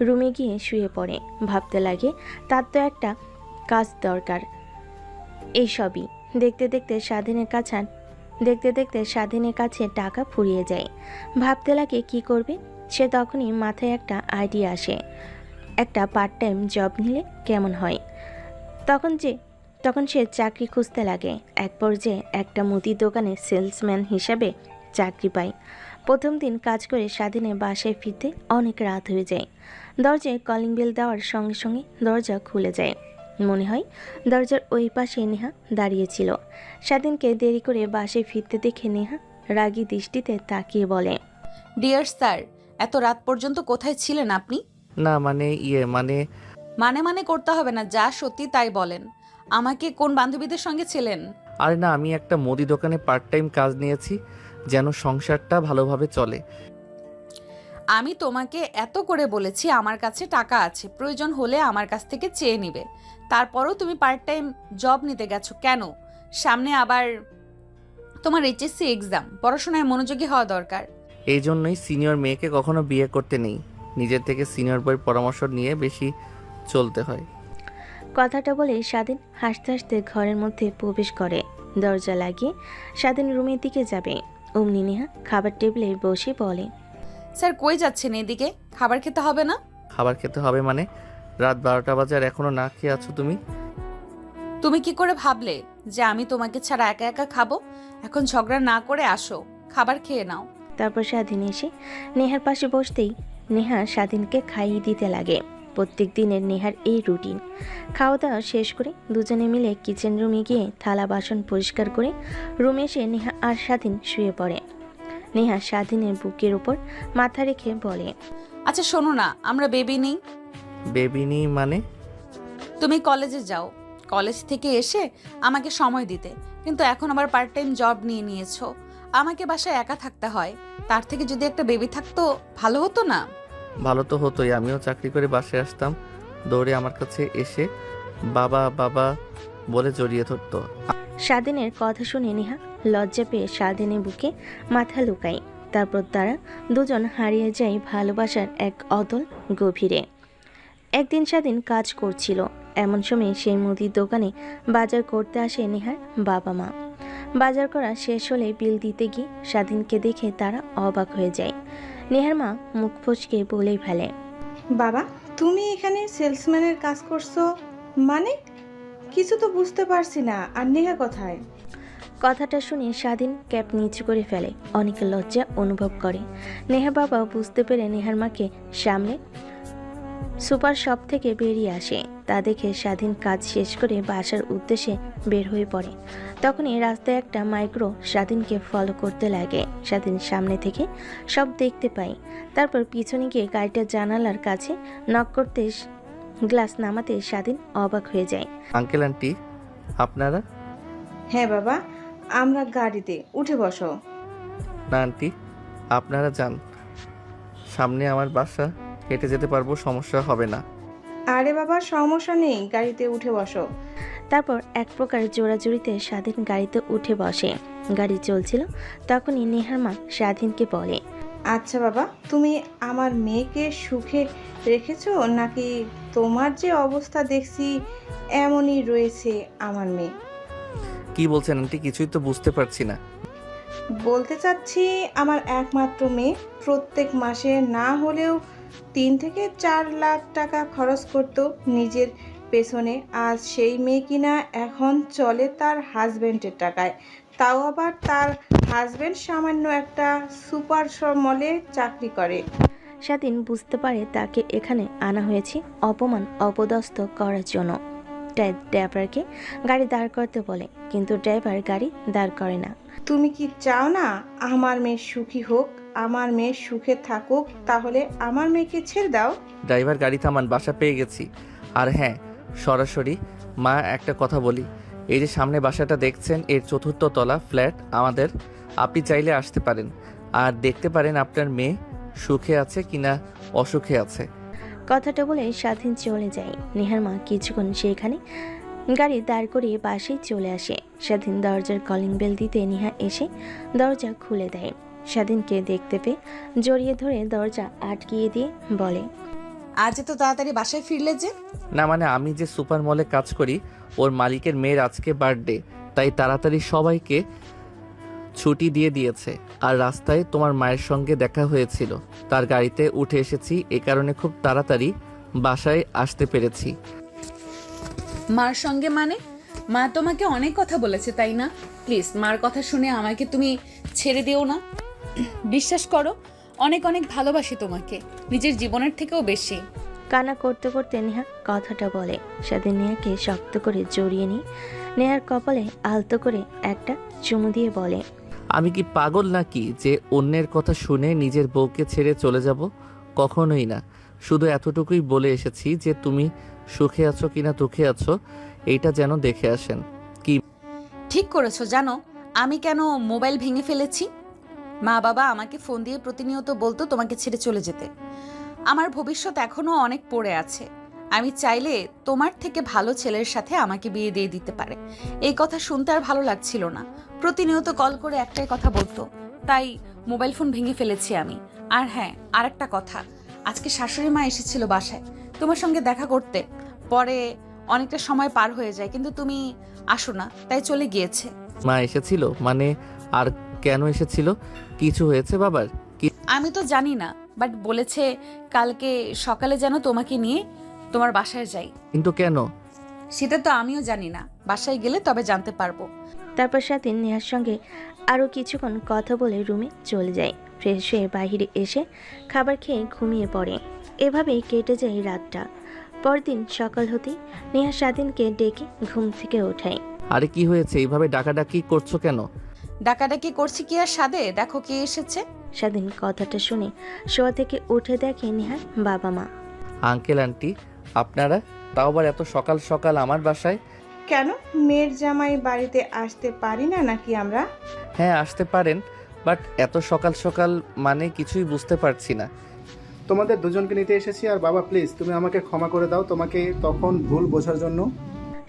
রুমে গিয়ে শুয়ে পড়ে। ভাবতে লাগে তার তো একটা কাজ দরকার। এইসবই দেখতে দেখতে স্বাধীনের কাছে টাকা ফুরিয়ে যায়। ভাবতে লাগে কি করবে সে। তখনই মাথায় একটা আইডিয়া আসে, একটা পার্ট টাইম জব নিলে কেমন হয়। তখন সে চাকরি খুঁজতে লাগে। এক পর্যায়ে একটা মুদির দোকানে সেলসম্যান হিসাবে চাকরি পায়। প্রথম দিন কাজ করে স্বাধীনের বাসায় ফিরতে অনেক রাত হয়ে যায়। দরজায় কলিং বেল দেওয়ার সঙ্গে সঙ্গে দরজা খুলে যায়। মনে হয় দরজার ওই পাশে নেহা দাঁড়িয়েছিল। স্বাধীনকে দেরি করে বাসায় ফিরতে দেখে নেহা রাগী দৃষ্টিতে তাকিয়ে বলে, ডিয়ার স্যার, এত রাত পর্যন্ত কোথায় ছিলেন আপনি? না মানে মানে করতে হবে না, যা সত্যি তাই বলেন। আমাকে কোন বান্ধবীদের সঙ্গে ছিলেন? আরে না, আমি একটা মুদি দোকানে পার্ট টাইম কাজ নিয়েছি, যেন সংসারটা ভালোভাবে চলে। আমি তোমাকে এত করে বলেছি আমার কাছে টাকা আছে, প্রয়োজন হলে আমার কাছ থেকে চেয়ে নিবে। তারপরও তুমি পার্ট টাইম জব নিতে গেছো কেন? সামনে আবার তোমার এইচএসসি এক্সাম, পড়াশোনায় মনোযোগী হওয়া দরকার। এই জন্যই সিনিয়র মেয়েকে কখনো বিয়ে করতে নেই, নিজের থেকে সিনিয়র বইয়ের পরামর্শ নিয়ে বেশি চলতে হয়। কথাটা বলে স্বাধীন হাসতে হাসতে ঘরের মধ্যে প্রবেশ করে। দরজা লাগিয়ে স্বাধীন রুমের দিকে যাবে, অমনি নেহা খাবার টেবিলে বসে বলে, স্যার কই যাচ্ছেন? এদিকে খাবার খেতে হবে না? খাবার খেতে হবে মানে? রাত 12টা বাজে আর এখনো না খেয়ে আছো তুমি? তুমি কি করে ভাবলে যে আমি তোমাকে ছাড়া একা একা খাবো? এখন ঝগড়া না করে আসো, খাবার খেয়ে নাও। তারপর স্বাধীন এসে নেহার পাশে বসতেই নেহা স্বাধীনকে খাইয়ে দিতে লাগে। প্রত্যেক দিনের নেহার এই রুটিন। খাওয়া দাওয়া শেষ করে দুজনে মিলে কিচেন রুমে গিয়ে থালা বাসন পরিষ্কার করে রুমে এসে নেহা আর স্বাধীন শুয়ে পড়ে। নেহা স্বাধীনের বুকের উপর মাথা রেখে বলে, আচ্ছা শোনো না, আমরা বেবি নেই? বেবি নেই মানে? তুমি কলেজে যাও, কলেজ থেকে এসে আমাকে সময় দিতে, কিন্তু এখন আবার পার্ট টাইম জব নিয়ে নিয়েছো। আমাকে বাসায় একা থাকতে হয়, তার থেকে যদি একটা বেবি থাকতো ভালো হতো না? ভালো তো হতোই, আমিও চাকরি করে বাসায় আসতাম, দৌড়ে আমার কাছে এসে বাবা বাবা বলে জড়িয়ে ধরতো। স্বাধীনের কথা শুনে নেহা লজ্জা পেয়ে স্বাধীনের বুকে মাথা লুকায়। তারপর তারা দুজন হারিয়ে যায় ভালোবাসার এক অতল গভীরে। একদিন স্বাধীন কাজ করছিল, এমন সময় সেই মুদির দোকানে বাজার করতে আসে নেহার বাবা মা। বাজার করা শেষ হলে বিল দিতে গিয়ে স্বাধীনকে দেখে তারা অবাক হয়ে যায়। নেহার মা মুখ ফসকে বলেই ফেলে, বাবা তুমি এখানে সেলসম্যানের কাজ করছো মানে? কিছু তো বুঝতে পারছি না। আর নেহা কোথায়? কথাটা শুনে স্বাধীন ক্যাপ নিচু করে ফেলে, অনেক লজ্জা অনুভব করে। নেহা বাবা বুঝতে পেরে নেহার মাকে সামনে সুপার শপ থেকে বেরিয়ে আসে। তা দেখে স্বাধীন কাজ শেষ করে বাসার উদ্দেশ্যে বের হয়ে পড়ে। তখনই রাস্তায় একটা মাইক্রো স্বাধীনকে ফলো করতে লাগে। স্বাধীন সামনে থেকে সব দেখতে পায়। তারপর পিছনে গিয়ে গাড়িটার জানালার কাছে নক করতে গ্লাস নামাতে স্বাধীন অবাক হয়ে যায়। আঙ্কেল আন্টি আপনারা? হ্যাঁ বাবা, আমরা গাড়িতে, উঠে বসো। না আন্টি, আপনারা যান, সামনে আমার বাসা, হেঁটে যেতে পারবো, সমস্যা হবে না। আরে বাবা সমস্যা নেই, গাড়িতে উঠে বসো। তারপর এক প্রকার জোড়াজুড়িতে স্বাধীন গাড়িতে উঠে বসে। গাড়ি চলছিল, তখনই নেহার মা স্বাধীনকে বলে, আচ্ছা বাবা, তুমি আমার মেয়েকে সুখে রেখেছো নাকি তোমার যে অবস্থা দেখছি এমনই রয়েছে আমার মেয়ে? কি বলছেন আন্টি, কিছুই তো বুঝতে পারছি না। বলতে চাচ্ছি আমার একমাত্র মেয়ে প্রত্যেক মাসে না হলেও 3 থেকে 4 লাখ টাকা খরচ করতো নিজের পেছনে। আজ সেই মেয়ে কিনা এখন চলে তার হাজবেন্ডের টাকায়, তাও আবার তার হাজবেন্ড সামান্য একটা সুপার মলে চাকরি করে। স্বাধীন বুঝতে পারে তাকে এখানে আনা হয়েছে অপমান অপদস্থ করার জন্য। ড্রাইভারকে গাড়ি দাঁড় করতে বলে, কিন্তু ড্রাইভার গাড়ি দাঁড় করে না। তুমি কি চাও না আমার মেয়ে সুখী হোক, আমার মেয়ে সুখে থাকুক? তাহলে আমার মেয়েকে ছেড়ে দাও। ড্রাইভার গাড়ি থামান, বাসা পেয়ে গেছি। আর হ্যাঁ, সরাসরি মা একটা কথা বলি, এই যে সামনে বাসাটা দেখছেন এর 4র্থ তলা ফ্ল্যাট আমাদের। আপনি চাইলে আসতে পারেন আর দেখতে পারেন আপনার মেয়ে সুখে আছে কিনা অসুখে আছে। কথাটা বলে স্বাধীন চলে যায়। নেহার মা কিছুক্ষণ সেখানে গাড়ি দাঁড় করিয়ে বাসে চলে আসে। স্বাধীন দরজার কলিং বেল দিতে নেহা এসে দরজা খুলে দেয়। স্বাধীনকে দেখতে পেয়ে জড়িয়ে ধরে দরজা আটকিয়ে দিয়ে বলে, আজ এত তাড়াতাড়ি বাসায় ফিরলে যে? না মানে আমি যে সুপার মলে কাজ করি, ওর মালিকের মেয়ের আজকে বার্থডে, তাই তাড়াতাড়ি সবাইকে ছুটি দিয়ে দিয়েছে। আর রাস্তায় তোমার মায়ের সঙ্গে দেখা হয়েছিল, তার গাড়িতে উঠে এসেছি, এ কারণে খুব তাড়াতাড়ি বাসায় আসতে পেরেছি। মার সঙ্গে মানে? মা তোমাকে অনেক কথা বলেছে তাই না? প্লিজ মার কথা শুনে আমাকে তুমি ছেড়ে দিও না। বিশ্বাস করো, অনেক অনেক ভালোবাসি তোমাকে, নিজের জীবনের থেকেও বেশি। কান্না করতে করতে নেহা কথাটা বলে। স্বাধীন নেহাকে শক্ত করে জড়িয়ে নিয়ে নেহার কপালে আলতো করে একটা চুমু দিয়ে বলে, আমি কি পাগল নাকি যে অন্যের কথা শুনে নিজের বউকে ছেড়ে চলে যাব? কখনোই না। শুধু এতটুকুই বলে এসেছি যে তুমি সুখে আছো কিনা দুঃখে আছো এইটা যেন দেখে আসেন। কি ঠিক করেছো। জানো আমি কেন মোবাইল ভেঙে ফেলেছি? মা বাবা আমাকে ফোন দিয়ে প্রতিনিয়ত বলতো তোমাকে ছেড়ে চলে যেতে। আমার ভবিষ্যৎ এখনো অনেক পড়ে আছে। আমি চাইলে তোমার থেকে ভালো ছেলের সাথে আমাকে বিয়ে দিয়ে দিতে পারে। এই কথা শুনতে আর ভালো লাগছিল না। প্রতিনিয়ত কল করে একটাই কথা বলতো, তাই মোবাইল ফোন ভেঙে ফেলেছি আমি। আর হ্যাঁ, আরেকটা কথা, আজকে শাশুড়ি মা এসেছিল বাসায় তোমার সঙ্গে দেখা করতে। পরে অনেকটা সময় পার হয়ে যায়, কিন্তু তুমি আসো না, তাই চলে গিয়েছে। মা এসেছিল মানে? আর কেন এসেছিল? কিছু হয়েছে বাবার? আমি তো জানি না, বাট বলেছে কালকে সকালে যেন তোমাকে নিয়ে তোমার বাসায় যাই। কিন্তু কেন? সেটা তো আমিও জানি না, বাসায় গেলে তবে জানতে পারবো। তারপর স্বাধীন নেহার সঙ্গে আরও কিছুক্ষণ কথা বলে রুমে চলে যায়। ফ্রেশ হয়ে বাইরে এসে খাবার খেয়ে ঘুমিয়ে পড়ে। এভাবেই কেটে যায় রাতটা। পরদিন সকাল হতেই নেহা স্বাধীনকে ডেকে ঘুম থেকে ওঠায়। আরে কি হয়েছে? এইভাবে ডাকাডাকি করছো কেন? ডাকাডাকি করছি কি আর সাদে? দেখো কে এসেছে। স্বাধীন কথাটা শুনে শোয়া থেকে উঠে দেখে নেহার বাবা মা। আঙ্কেল আন্টি আপনারা? তাও আবার এত সকাল সকাল আমার বাসায়? কেন, মেয়ের জামাই বাড়িতে আসতে পারি না নাকি আমরা? হ্যাঁ আসতে পারেন, বাট এত সকাল সকাল মানে কিছুই বুঝতে পারছি না। তোমাদের দুজনকে নিতে এসেছি। আর বাবা প্লিজ তুমি আমাকে ক্ষমা করে দাও তোমাকে তখন ভুল বোঝার জন্য।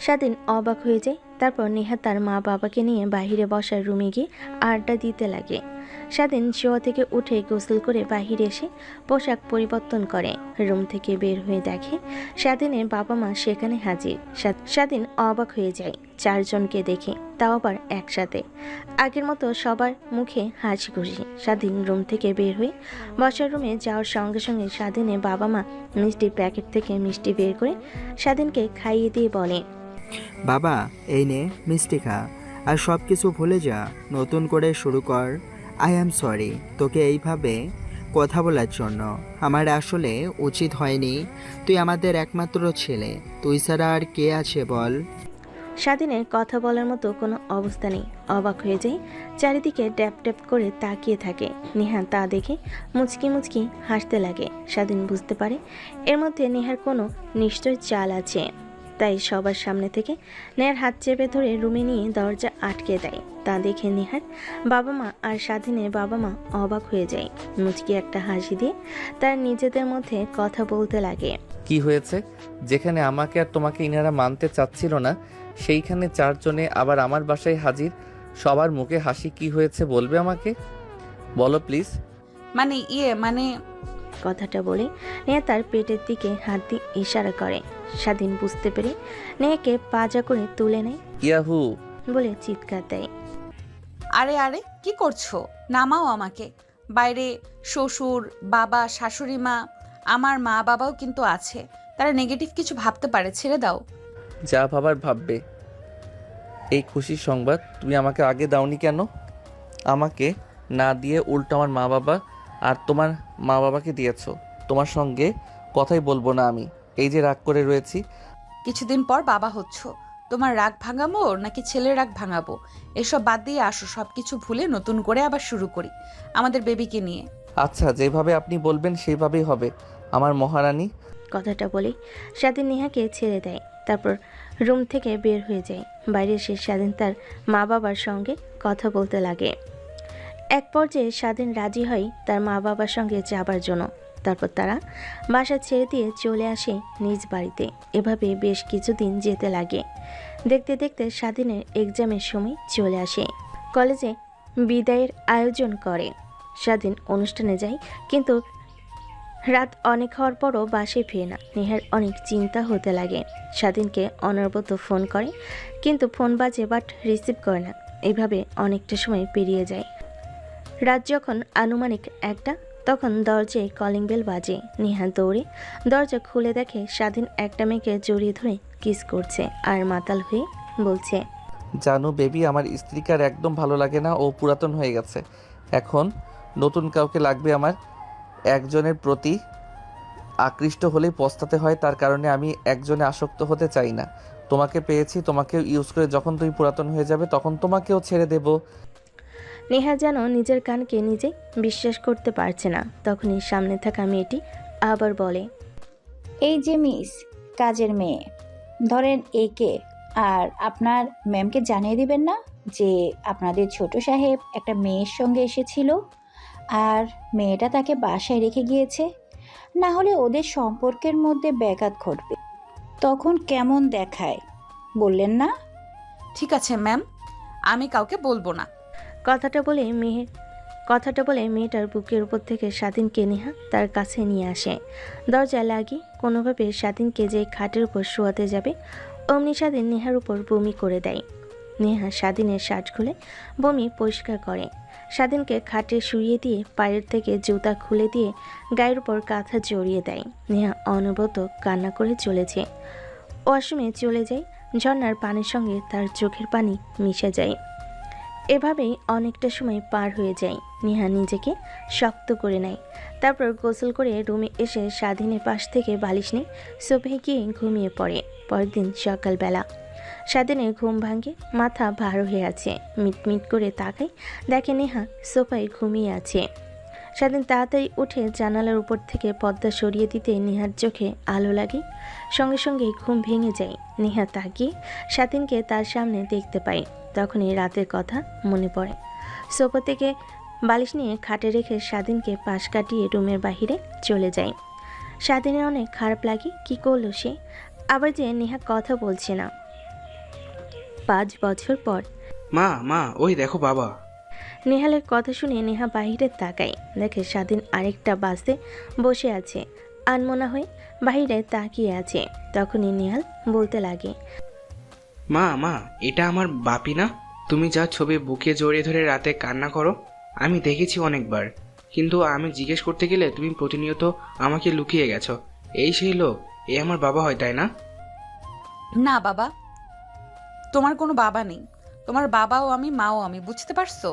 স্বাধীন অবাক হয়ে যায়। তারপর নেহা তার মা বাবাকে নিয়ে বাইরে বসার রুমে গিয়ে আড্ডা দিতে লাগে। স্বাধীন শোয়া থেকে উঠে গোসল করে বাহিরে এসে পোশাক পরিবর্তন করে। রুম থেকে বের হয়ে দেখে স্বাধীনের বাবা মা সেখানে হাজির। স্বাধীন অবাক হয়ে যায় চারজনকে দেখে, তাও আবার একসাথে। আগের মতো সবার মুখে হাসি খুশি। স্বাধীন রুম থেকে বের হয়ে বসার রুমে যাওয়ার সঙ্গে সঙ্গে স্বাধীনের বাবা মা মিষ্টির প্যাকেট থেকে মিষ্টি বের করে স্বাধীনকে খাইয়ে দিয়ে বলে, বাবা এই নে মিষ্টি খা, আর সব কিছু ভুলে যা, নতুন করে শুরু কর। আই অ্যাম সরি তোকে এইভাবে কথা বলার জন্য। আমার আসলে উচিত হয়নি। তুই আমাদের একমাত্র ছেলে, তুই ছাড়া আর কে আছে বল? স্বাধীনের কথা বলার মতো কোনো অবস্থা নেই। অবাক হয়ে যায়, চারিদিকে ড্যাপ ড্যাপ করে তাকিয়ে থাকে। নেহা তা দেখে মুচকি মুচকি হাসতে লাগে। স্বাধীন বুঝতে পারে এর মধ্যে নেহার কোনো নিশ্চয় চাল আছে, তাই সবার সামনে থেকে নেহার হাত চেপে ধরে রুমে নিয়ে দরজা আটকে দেয়। তা দেখে নেহার বাবা মা আর স্বাধীনের বাবা মা অবাক হয়ে যায়। মুচকি একটা হাসি দিয়ে তার নিজেদের মধ্যে কথা বলতে লাগে। কি হয়েছে? যেখানে আমাকে আর তোমাকে ইনারা মানতে চাচ্ছিল না, সেইখানে চারজনে আবার আমার বাসায় হাজির। সবার মুখে হাসি, কি হয়েছে বলবে আমাকে? বলো প্লিজ। মানে কথাটা বলে নেহা তার পেটের দিকে হাত দিয়ে ইশারা করে। স্বাধীন বুঝতে পেরে নেহাকে পাজা করে তুলে নেয় ইয়াহু বলে চিৎকার দেয়। আরে আরে কি করছো? নামাও আমাকে। বাইরে শ্বশুর বাবা শাশুড়ি মা, আমার মা বাবাও কিন্তু আছে, তারা নেগেটিভ কিছু ভাবতে পারে, ছেড়ে দাও। যা ভাবার ভাববে। এই খুশির সংবাদ তুমি আমাকে আগে দাওনি কেন? আমাকে না দিয়ে উল্টো আমার মা বাবা আর তোমার মা বাবাকে দিয়েছো। তোমার সঙ্গে কথাই বলবো না আমি, এই যে রাগ করে রয়েছি। কিছুদিন পর বাবা হচ্ছ, তোমার রাগ ভাঙাবো নাকি ছেলের রাগ ভাঙাবো? এসব বাদ দিয়ে আসো, সব কিছু ভুলে নতুন করে আবার শুরু করি আমাদের বেবিকে নিয়ে। আচ্ছা যেভাবে আপনি বলবেন সেইভাবেই হবে আমার মহারানী। কথাটা বলে স্বাধীন নেহাকে ছেড়ে দেয়। তারপর রুম থেকে বের হয়ে যায়। বাইরে এসে স্বাধীন তার মা বাবার সঙ্গে কথা বলতে লাগে। এক পর্যায়ে স্বাধীন রাজি হয় তার মা বাবার সঙ্গে যাবার জন্য। তারপর তারা বাসা ছেড়ে দিয়ে চলে আসে নিজ বাড়িতে। এভাবে বেশ কিছুদিন যেতে লাগে। দেখতে দেখতে স্বাধীনের এক্সামের সময় চলে আসে। কলেজে বিদায়ের আয়োজন করে। স্বাধীন অনুষ্ঠানে যায়, কিন্তু রাত অনেক হওয়ার পরও বাসায় ফিরে না। নেহার অনেক চিন্তা হতে লাগে। স্বাধীনকে অনবরত ফোন করে, কিন্তু ফোন বাজে বাট রিসিভ করে না। এইভাবে অনেকটা সময় পেরিয়ে যায়। রাত যখন আনুমানিক 1টা, তখন দরজায় কলিং বেল বাজে। নেহা দৌড়ে দরজা খুলে দেখে স্বাধীন একটা মেয়েকে জড়িয়ে ধরে কিস করছে আর মাতাল হয়ে বলছে, জানো বেবি, আমার স্ত্রীকে আর একদম ভালো লাগে না, ও পুরাতন হয়ে গেছে। এখন নতুন কাউকে লাগবে আমার। একজনের প্রতি আকৃষ্ট হলেই পস্তাতে হয়, তার কারণে আমি একজনে আসক্ত হতে চাই না। তোমাকে পেয়েছি, তোমাকেও ইউজ করে যখন তুমি পুরাতন হয়ে যাবে তখন তোমাকেও ছেড়ে দেব। নেহা যেন নিজের কানকে নিজে বিশ্বাস করতে পারছে না। তখনই সামনে থাকা মেয়েটি আবার বলে, এই যে মিস, কাজের মেয়ে, ধরেন একে, আর আপনার ম্যামকে জানিয়ে দিবেন না যে আপনাদের ছোট সাহেব একটা মেয়ের সঙ্গে এসেছিল আর মেয়েটা তাকে বাসায় রেখে গিয়েছে। না হলে ওদের সম্পর্কের মধ্যে ব্যাঘাত ঘটবে, তখন কেমন দেখায়, বললেন না? ঠিক আছে ম্যাম, আমি কাউকে বলবো না। কথাটা বলে মেয়েটার বুকের উপর থেকে স্বাধীনকে নেহা তার কাছে নিয়ে আসে। দরজা লাগিয়ে কোনোভাবে স্বাধীনকে যে খাটের উপর শোয়াতে যাবে, অমনি স্বাধীন নেহার উপর বমি করে দেয়। নেহা স্বাধীনের শার্ট খুলে বমি পরিষ্কার করে। স্বাধীনকে খাটে শুইয়ে দিয়ে পায়ের থেকে জুতা খুলে দিয়ে গায়ের উপর কাঁথা জড়িয়ে দেয়। নেহা অনবরত কান্না করে চলেছে। ওয়াশরুমে চলে যায়। ঝর্ণার পানির সঙ্গে তার চোখের পানি মিশে যায়। এভাবেই অনেকটা সময় পার হয়ে যায়। নেহা নিজেকে শক্ত করে নেয়। তারপর গোসল করে রুমে এসে স্বাধীনের পাশ থেকে বালিশ নিয়ে সোফায় গিয়ে ঘুমিয়ে পড়ে। পরের দিন সকালবেলা স্বাধীনের ঘুম ভাঙে, মাথা ভার হয়ে আছে। মিটমিট করে তাকায়, দেখে নেহা সোফায় ঘুমিয়ে আছে। স্বাধীন তাড়াতাড়ি উঠে জানালার উপর থেকে পর্দা সরিয়ে দিতে নেহার চোখে আলো লাগে। সঙ্গে সঙ্গে ঘুম ভেঙে যায়। নেহা তাকিয়ে স্বাধীনকে তার সামনে দেখতে পায়। তখনই রাতের কথা মনে পড়ে। সোফা থেকে বালিশ নিয়ে খাটে রেখে স্বাধীনকে পাশ কাটিয়ে রুমের বাহিরে চলে যায়। স্বাধীনের অনেক খারাপ লাগে। কি করলো সে? আবার যে নেহা কথা বলছে না। 5 বছর পর মা মা ওই দেখো বাবা। নেহালের কথা শুনে নেহা বাহিরে তাকায়, দেখে স্বাধীন আরেকটা বাসে বসে আছে, আনমনা হয়ে বাহিরে তাকিয়ে আছে। তখনই নেহাল বলতে লাগে, মা মা এটা আমার বাপি না? তুমি যা ছবি বুকে জড়িয়ে ধরে রাতে কান্না করো, আমি দেখেছি অনেকবার, কিন্তু আমি জিজ্ঞেস করতে গেলে তুমি প্রতিনিয়ত আমাকে লুকিয়ে গেছো। এই সেই লোক, এ আমার বাবা হয়, তাই না? না বাবা, তোমার কোনো বাবা নেই। তোমার বাবাও আমি, মাও আমি, বুঝতে পারছো?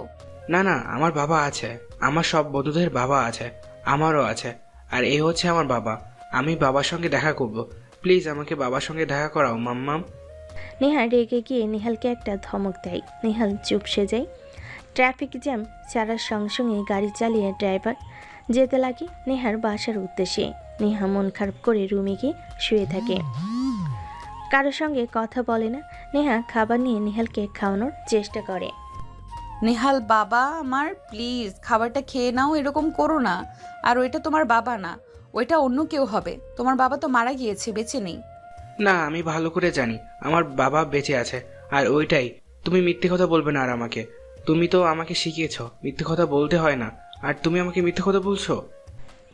না না, আমার বাবা আছে। আমার সব বন্ধুদের বাবা আছে, আমারও আছে। আর এ হচ্ছে আমার বাবা। আমি বাবার সঙ্গে দেখা করব। প্লিজ আমাকে বাবার সঙ্গে দেখা করাও মাম্মাম। নেহা রেগে গিয়ে নেহালকে একটা ধমক দেয়। নেহাল চুপসে যায়। ট্রাফিক জ্যাম ছাড়ার সঙ্গে সঙ্গে গাড়ি চালিয়ে ড্রাইভার যেতে লাগে নেহার বাসার উদ্দেশ্যে। নেহা মন খারাপ করে রুমে গিয়ে শুয়ে থাকে, কারোর সঙ্গে কথা বলে না। নেহা খাবার নিয়ে নেহালকে খাওয়ানোর চেষ্টা করে। নেহাল বাবা আমার, প্লিজ খাবারটা খেয়ে নাও, এরকম করো না। আর ওইটা তোমার বাবা না, ওইটা অন্য কেউ হবে। তোমার বাবা তো মারা গিয়েছে, বেঁচে নেই। না, আমি ভালো করে জানি আমার বাবা বেঁচে আছে। আর ওইটাই, তুমি মিথ্যে কথা বলবে না আর আমাকে। তুমি তো আমাকে শিখিয়েছো মিথ্যে কথা বলতে হয় না, আর তুমি আমাকে মিথ্যে কথা বলছো।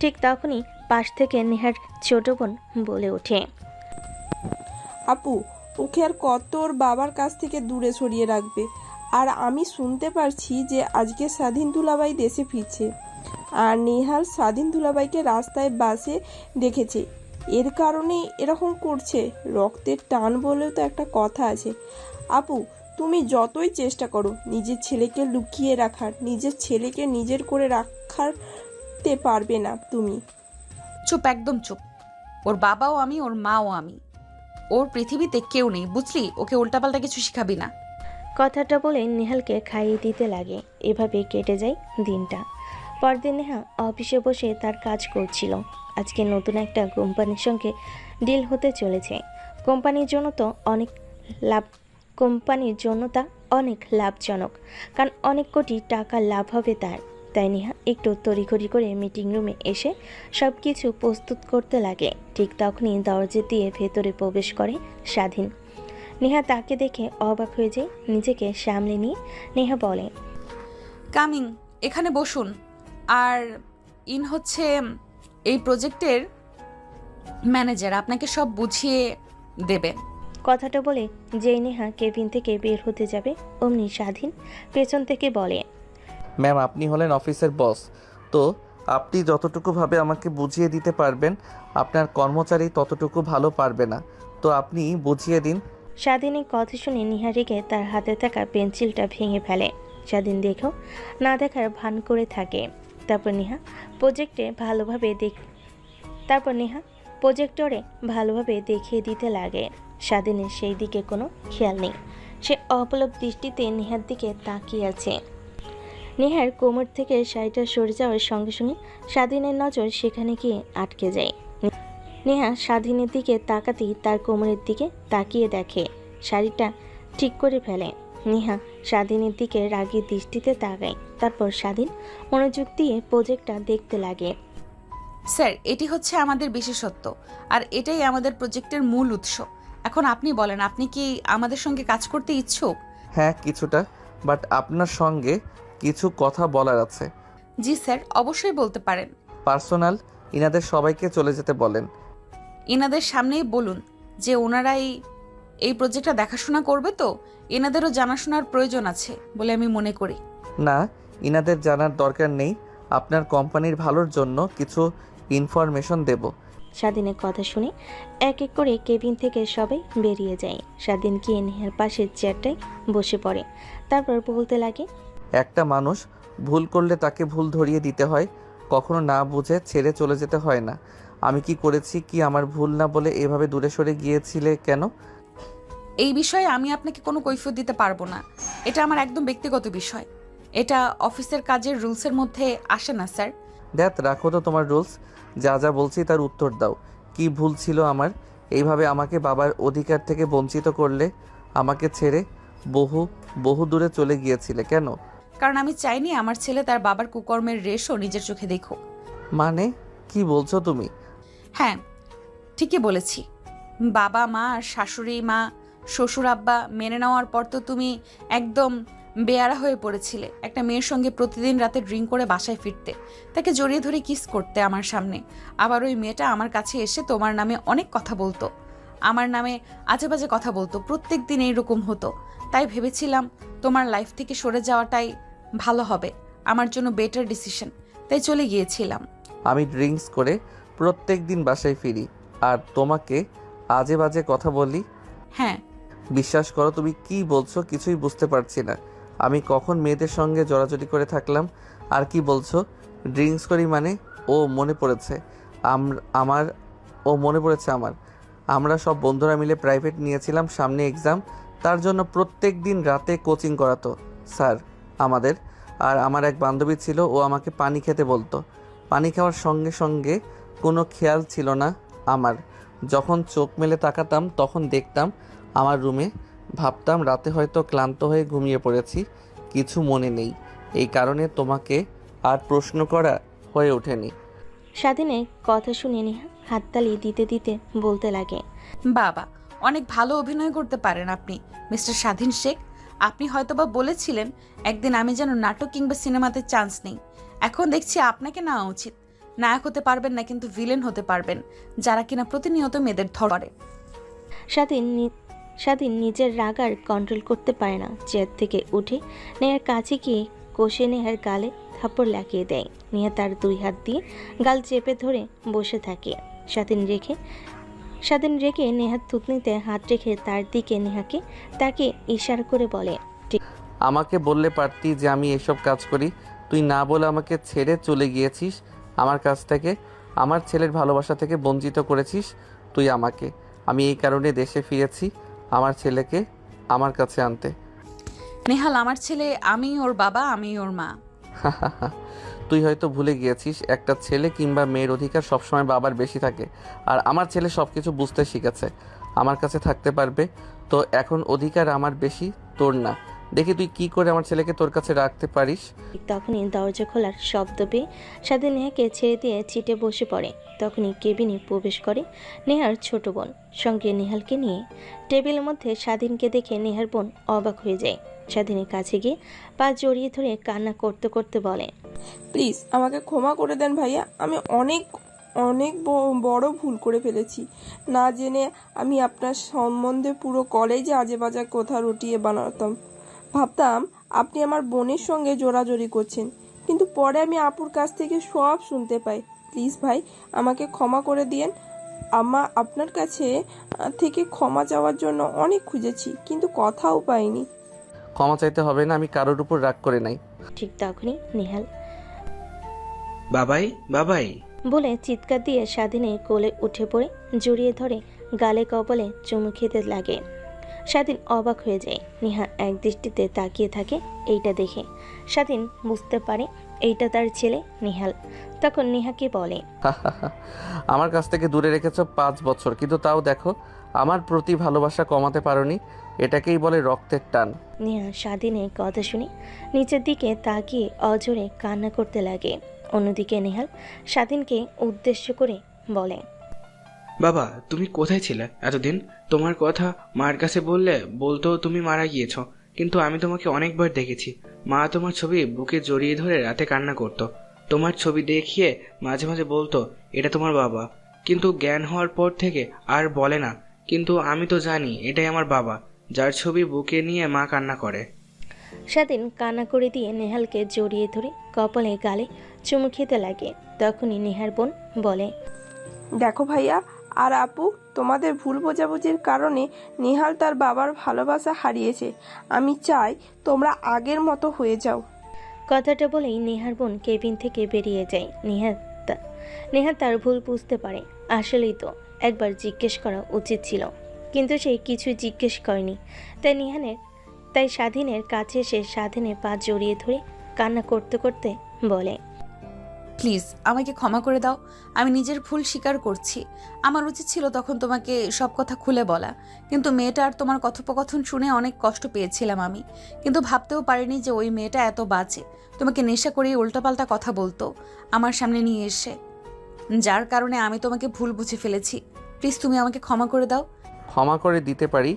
ঠিক তখনই পাশ থেকে নেহার ছোট বোন বলে ওঠে, আপু, ওকে আর কত ওর বাবার কাছ থেকে দূরে সরিয়ে রাখবে? আর আমি শুনতে পারছি যে আজকে স্বাধীন দুলাভাই দেশে ফিরছে, আর নেহাল স্বাধীন দুলাভাইকে রাস্তায় বাসে দেখেছে। এর কারণে এরকম করছে। রক্তের টান বলেও তো একটা কথা আছে। আপু, তুমি যতই চেষ্টা করো নিজের ছেলেকে লুকিয়ে রাখার, নিজের ছেলেকে নিজের করে রাখতে পারবে না তুমি। চুপ, একদম চুপ। ওর বাবাও আমি, ওর মাও আমি। ওর পৃথিবীতে কেউ নেই, বুঝলি? ওকে উল্টাপাল্টা কিছু শিখাবি না। কথাটা বলে নেহালকে খাইয়ে দিতে লাগে। এভাবে কেটে যায় দিনটা। পরদিন নেহা অফিসে বসে তার কাজ করছিল। আজকে নতুন একটা কোম্পানির সঙ্গে ডিল হতে চলেছে। কোম্পানির জন্য তো অনেক লাভ কোম্পানির জন্য তা অনেক লাভজনক, কারণ অনেক কোটি টাকা লাভ হবে তার। তাই নেহা একটু তড়িঘড়ি করে মিটিং রুমে এসে সব কিছু প্রস্তুত করতে লাগে। ঠিক তখনই দরজা দিয়ে ভেতরে প্রবেশ করে স্বাধীন। নেহা তাকে দেখে অবাক হয়ে যায়। নিজেকে সামলে নিয়ে নেহা বলে, কামিং, এখানে বসুন। আর হচ্ছে এই প্রজেক্টের ম্যানেজার, আপনাকে সব বুঝিয়ে দেবে। কথাটা বলে যেই নেহা কেবিন থেকে বের হতে যাবে অমনি স্বাধীন পেছন থেকে বলে, ম্যাম আপনি হলেন অফিসের বস, তো আপনি যতটুকুভাবে আমাকে বুঝিয়ে দিতে পারবেন আপনার কর্মচারী ততটুকু ভালো পারবে না, তো আপনি বুঝিয়ে দিন। স্বাধীনের কথা শুনে নেহা রেগে তার হাতে থাকা পেন্সিলটা ভেঙে ফেলে। স্বাধীন দেখেও না দেখার ভান করে থাকে। তারপর নেহা প্রজেক্টরে ভালোভাবে দেখিয়ে দিতে লাগে। স্বাধীনের সেই দিকে কোনো খেয়াল নেই। সে অপলক দৃষ্টিতে নেহার দিকে তাকিয়ে আছে। নেহার কোমর থেকে শাড়িটা সরে যাওয়ার সঙ্গে সঙ্গে স্বাধীনের নজর সেখানে গিয়ে আটকে যায়। নেহা স্বাধীনের দিকে তাকাতেই তার কোমরের দিকে তাকিয়ে দেখে শাড়িটা ঠিক করে ফেলে। নেহা স্বাধীনের দিকে রাগী দৃষ্টিতে তাকায়। তারপর স্বাধীন মনোযোগ দিয়ে প্রজেক্টটা দেখতে লাগে। স্যার, এটি হচ্ছে আমাদের বিশেষত্ব, আর এটাই আমাদের প্রজেক্টের মূল উৎস। এখন আপনি বলেন, আপনি কি আমাদের সঙ্গে কাজ করতে ইচ্ছুক? হ্যাঁ কিছুটা, বাট আপনার সঙ্গে কিছু কথা বলার আছে। জি স্যার, অবশ্যই বলতে পারেন। পার্সোনাল, ইনাদের সবাইকে চলে যেতে বলেন। এনাদের সামনেই বলুন যে ওনারাই এই প্রজেক্টটা দেখাশোনা করবে, তো এনাদেরও জানাশোনার প্রয়োজন আছে বলে আমি মনে করি। না, ইনাদের জানার দরকার নেই, আপনার কোম্পানির ভালোর জন্য কিছু ইনফরমেশন দেব। স্বাধীনের কথা শুনে এক এক করে কেবিন থেকে সবাই বেরিয়ে যায়। স্বাধীন গিয়ে নেহার পাশের চেয়ারটায় বসে পড়ে। তারপর বলতে লাগে, একটা মানুষ ভুল করলে তাকে ভুল ধরিয়ে দিতে হয়, কখনো না বুঝে ছেড়ে চলে যেতে হয় না। আমি কি করেছি, কি আমার ভুল না বলে এভাবে দূরে সরে গিয়েছিলে কেন? এই বিষয়ে আমি আপনাকে কোনো কৈফিয়ত দিতে পারবো না। এটা আমার একদম ব্যক্তিগত বিষয়। এটা অফিসের কাজের রুলসের মধ্যে আসে না স্যার। দেখ, রাখো তো তোমার রুলস, যা যা বলছি তার উত্তর দাও। কি ভুল ছিল আমার? এইভাবে আমাকে বাবার অধিকার থেকে বঞ্চিত করলে, আমাকে ছেড়ে বহু দূরে চলে গিয়েছিলে কেন? কারণ আমি চাইনি আমার ছেলে তার বাবার কুকর্মের রেশও নিজের চোখে দেখুক। মানে কি বলছো তুমি? হ্যাঁ, ঠিকই বলেছি। বাবা মা আর শাশুড়ি মা শ্বশুর আব্বা মেনে নেওয়ার পর তো তুমি একদম বেয়ারা হয়ে পড়েছিলে। একটা মেয়ের সঙ্গে প্রতিদিন রাতে ড্রিঙ্ক করে বাসায় ফিরতে, তাকে জড়িয়ে ধরে কিস করতে আমার সামনে। আবার ওই মেয়েটা আমার কাছে এসে তোমার নামে অনেক কথা বলতো, আমার নামে আজে বাজে কথা বলতো, প্রত্যেক দিন এইরকম হতো। তাই ভেবেছিলাম তোমার লাইফ থেকে সরে যাওয়াটাই ভালো হবে, আমার জন্য বেটার ডিসিশন। তাই চলে গিয়েছিলাম। আমি ড্রিঙ্কস করে প্রত্যেক দিন বাসায় ফিরি আর তোমাকে আজে বাজে কথা বলি? হ্যাঁ। বিশ্বাস করো, তুমি কি বলছো কিছুই বুঝতে পারছি না। আমি কখন মেয়েদের সঙ্গে জড়াজড়ি করে থাকলাম? আর কি বলছো ড্রিঙ্কস করি মানে? ও মনে পড়েছে আমার আমরা সব বন্ধুরা মিলে প্রাইভেট নিয়েছিলাম, সামনে এক্সাম, তার জন্য প্রত্যেক দিন রাতে কোচিং করাতো স্যার আমাদের। আর আমার এক বান্ধবী ছিল, ও আমাকে পানি খেতে বলতো। পানি খাওয়ার সঙ্গে সঙ্গে কোনো খেয়াল ছিল না আমার। যখন চোখ মেলে তাকাতাম তখন দেখতাম আমার রুমে, ভাবতাম রাতে হয়তো ক্লান্ত হয়ে ঘুমিয়ে পড়েছি, কিছু মনে নেই। এই কারণে তোমাকে আর প্রশ্ন করা হয়ে ওঠেনি। স্বাধীনের কথা শুনে নেহা হাততালি দিতে দিতে বলতে লাগে, বাবা, অনেক ভালো অভিনয় করতে পারেন আপনি মিস্টার স্বাধীন শেখ। আপনি হয়তোবা বলেছিলেন একদিন আমি যেন নাটক কিংবা সিনেমাতে চান্স নেই। এখন দেখছি আপনাকে নেওয়া উচিত। নায়ক হতে পারবেন না, কিন্তু ভিলেন হতে পারবেন, যারা কিনা প্রতিনিয়ত মেয়েদের ধরে। স্বাধীন নিজের রাগ আর কন্ট্রোল করতে পারে না। চেয়ার থেকে উঠে নেহার কাছে গিয়ে কষে নেহার গালে থাপ্পড় লাগিয়ে দেয়। নেহা তার দুই হাত দিয়ে গাল চেপে ধরে বসে থাকে। স্বাধীন রেখে নেহার থুতনিতে হাত রেখে তার দিকে নেহাকে তাকে ইশারা করে বলে, আমাকে বললে পারতি যে আমি এসব কাজ করি। তুই না বলে আমাকে ছেড়ে চলে গিয়েছিস আমার কাছ থেকে, আমার ছেলের ভালোবাসা থেকে বঞ্চিত করেছিস তুই আমাকে। আমি এই কারণে দেশে ফিরেছি আমার ছেলেকে আমার কাছে আনতে। নেহাল, আমার ছেলে আমি ওর বাবা, আমি ওর মা। তুই হয়তো ভুলে গিয়েছিস একটা ছেলে কিংবা মেয়ের অধিকার সবসময় বাবার বেশি থাকে, আর আমার ছেলে সব কিছু বুঝতে শিখেছে, আমার কাছে থাকতে পারবে। তো এখন অধিকার আমার বেশি, তোর না। দেখি তুই কি করে আমার ছেলেকে তোর কাছে রাখতে পারিস। তখনই দরজা খোলার শব্দ পেয়ে স্বাধীন নেহাকে ছেড়ে দিয়ে চিটে বসে পড়ে। তখনই কেবিনে প্রবেশ করে নেহার ছোট বোন, সঙ্গে নেহালকে নিয়ে। টেবিলের মধ্যে স্বাধীনকে দেখে নেহার বোন অবাক হয়ে যায়। স্বাধীনের কাছে গিয়ে পা জড়িয়ে ধরে কান্না করতে করতে বলে, প্লিজ আমাকে ক্ষমা করে দেন ভাইয়া, আমি অনেক অনেক বড় ভুল করে ফেলেছি। না জেনে আমি আপনার সম্বন্ধে পুরো কলেজে আজে বাজে কথা রটিয়ে বানাতাম। ভাবতাম আপনি আমার বোনের সঙ্গে জোরাজোরি করছেন, কিন্তু পরে আমি আপুর কাছ থেকে সব শুনতে পাই। প্লিজ ভাই আমাকে ক্ষমা করে দিয়েন। আপনার কাছে থেকে ক্ষমা চাওয়ার জন্য অনেক খুঁজেছি, কিন্তু কথাও পাইনি। ক্ষমা চাইতে হবে না, আমি কারোর উপর রাগ করে নাই। ঠিক তখনই নেহাল বাবাই বাবাই বলে চিৎকার দিয়ে স্বাধীনের কোলে উঠে পড়ে জড়িয়ে ধরে গালে কপালে চুমু খেতে লাগে। স্বাধীন অবাক হয়ে যায়। নেহা এক দৃষ্টিতে তাকিয়ে থাকে এইটা দেখে। স্বাধীন বুঝতে পারে এইটা তার ছেলে নেহাল। তখন নেহাকে বলে, আমার কাছ থেকে দূরে রেখেছ 5 বছর, কিন্তু তাও দেখো আমার প্রতি ভালোবাসা কমাতে পারোনি। এটাকেই বলে রক্তের টান। নেহা স্বাধীনের কথা শুনে নিচের দিকে তাকিয়ে অজোরে কান্না করতে লাগে। অন্যদিকে নেহাল স্বাধীনকে উদ্দেশ্য করে বলে, বাবা তুমি কোথায় ছিলে এতদিন? তোমার কথা মার কাছে বলতো তুমি মারা গিয়েছো, কিন্তু আমি তোমাকে অনেকবার দেখেছি। মা তোমার ছবি বুকে জড়িয়ে ধরে রাতে কান্না করতো। তোমার ছবি দেখিয়ে মাঝে মাঝে বলতো এটা তোমার বাবা, কিন্তু জ্ঞান হওয়ার পর থেকে আর বলে না। কিন্তু আমি তো জানি এটাই আমার বাবা, যার ছবি বুকে নিয়ে মা কান্না করে। স্বাধীন কান্না করে দিয়ে নেহালকে জড়িয়ে ধরে কপালে গালে চুমু খেতে লাগে। তখনই নেহার বোন বলে, দেখো ভাইয়া আর আপু, তোমাদের ভুল বোঝাবুঝির কারণে নেহাল তার বাবার ভালোবাসা হারিয়েছে। আমি চাই তোমরা আগের মতো হয়ে যাও। কথাটা বলেই নেহার বোন কেবিন থেকে বেরিয়ে যায়। নেহা তার ভুল বুঝতে পারে। আসলেই তো একবার জিজ্ঞেস করা উচিত ছিল, কিন্তু সে কিছু জিজ্ঞেস করেনি। তাই স্বাধীনের কাছে এসে স্বাধীনের পা জড়িয়ে ধরে কান্না করতে করতে বলে, প্লিজ আমাকে ক্ষমা করে দাও। আমি নিজের ভুল স্বীকার করছি। আমার উচিত ছিল তখন তোমাকে সব কথা খুলে বলা, কিন্তু মেয়েটা আর তোমার কথোপকথন শুনে অনেক কষ্ট পেয়েছিলাম আমি। কিন্তু ভাবতেও পারিনি যে ওই মেয়েটা এত বাজে, তোমাকে নেশা করিয়ে উল্টাপাল্টা কথা বলতো আমার সামনে নিয়ে এসে, যার কারণে আমি তোমাকে ভুল বুঝে ফেলেছি। প্লিজ তুমি আমাকে ক্ষমা করে দাও। ক্ষমা করে দিতে পারি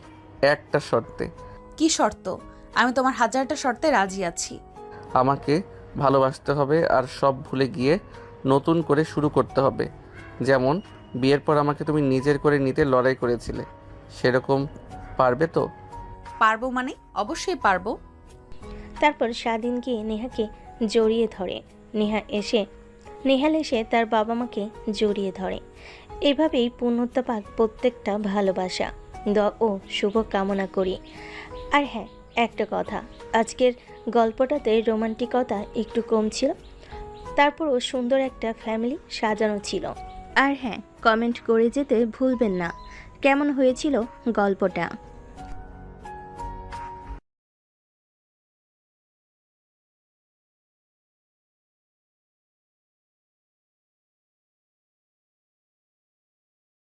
একটা শর্তে। কি শর্ত? আমি তোমার 1000টা শর্তে রাজি আছি। আমাকে ভালোবাসতে হবে আর সব ভুলে গিয়ে নতুন করে শুরু করতে হবে। যেমন বিয়ের পর আমাকে তুমি নিজের করে নিতে লড়াই করেছিলে, সেরকম পারবে তো? পারবো মানে অবশ্যই পারবো। তারপর স্বাধীন গিয়ে নেহাকে জড়িয়ে ধরে। নেহাল এসে তার বাবা মাকে জড়িয়ে ধরে। এভাবেই পূর্ণতা পাক প্রত্যেকটা ভালোবাসা। দোয়া ও শুভ কামনা করি। আর হ্যাঁ, একটা কথা, আজকের গল্পটাতে রোমান্টিকতা একটু কম ছিল, তারপরও সুন্দর একটা ফ্যামিলি সাজানো ছিল। আর হ্যাঁ, কমেন্ট করে যেতে ভুলবেন না কেমন হয়েছিল গল্পটা।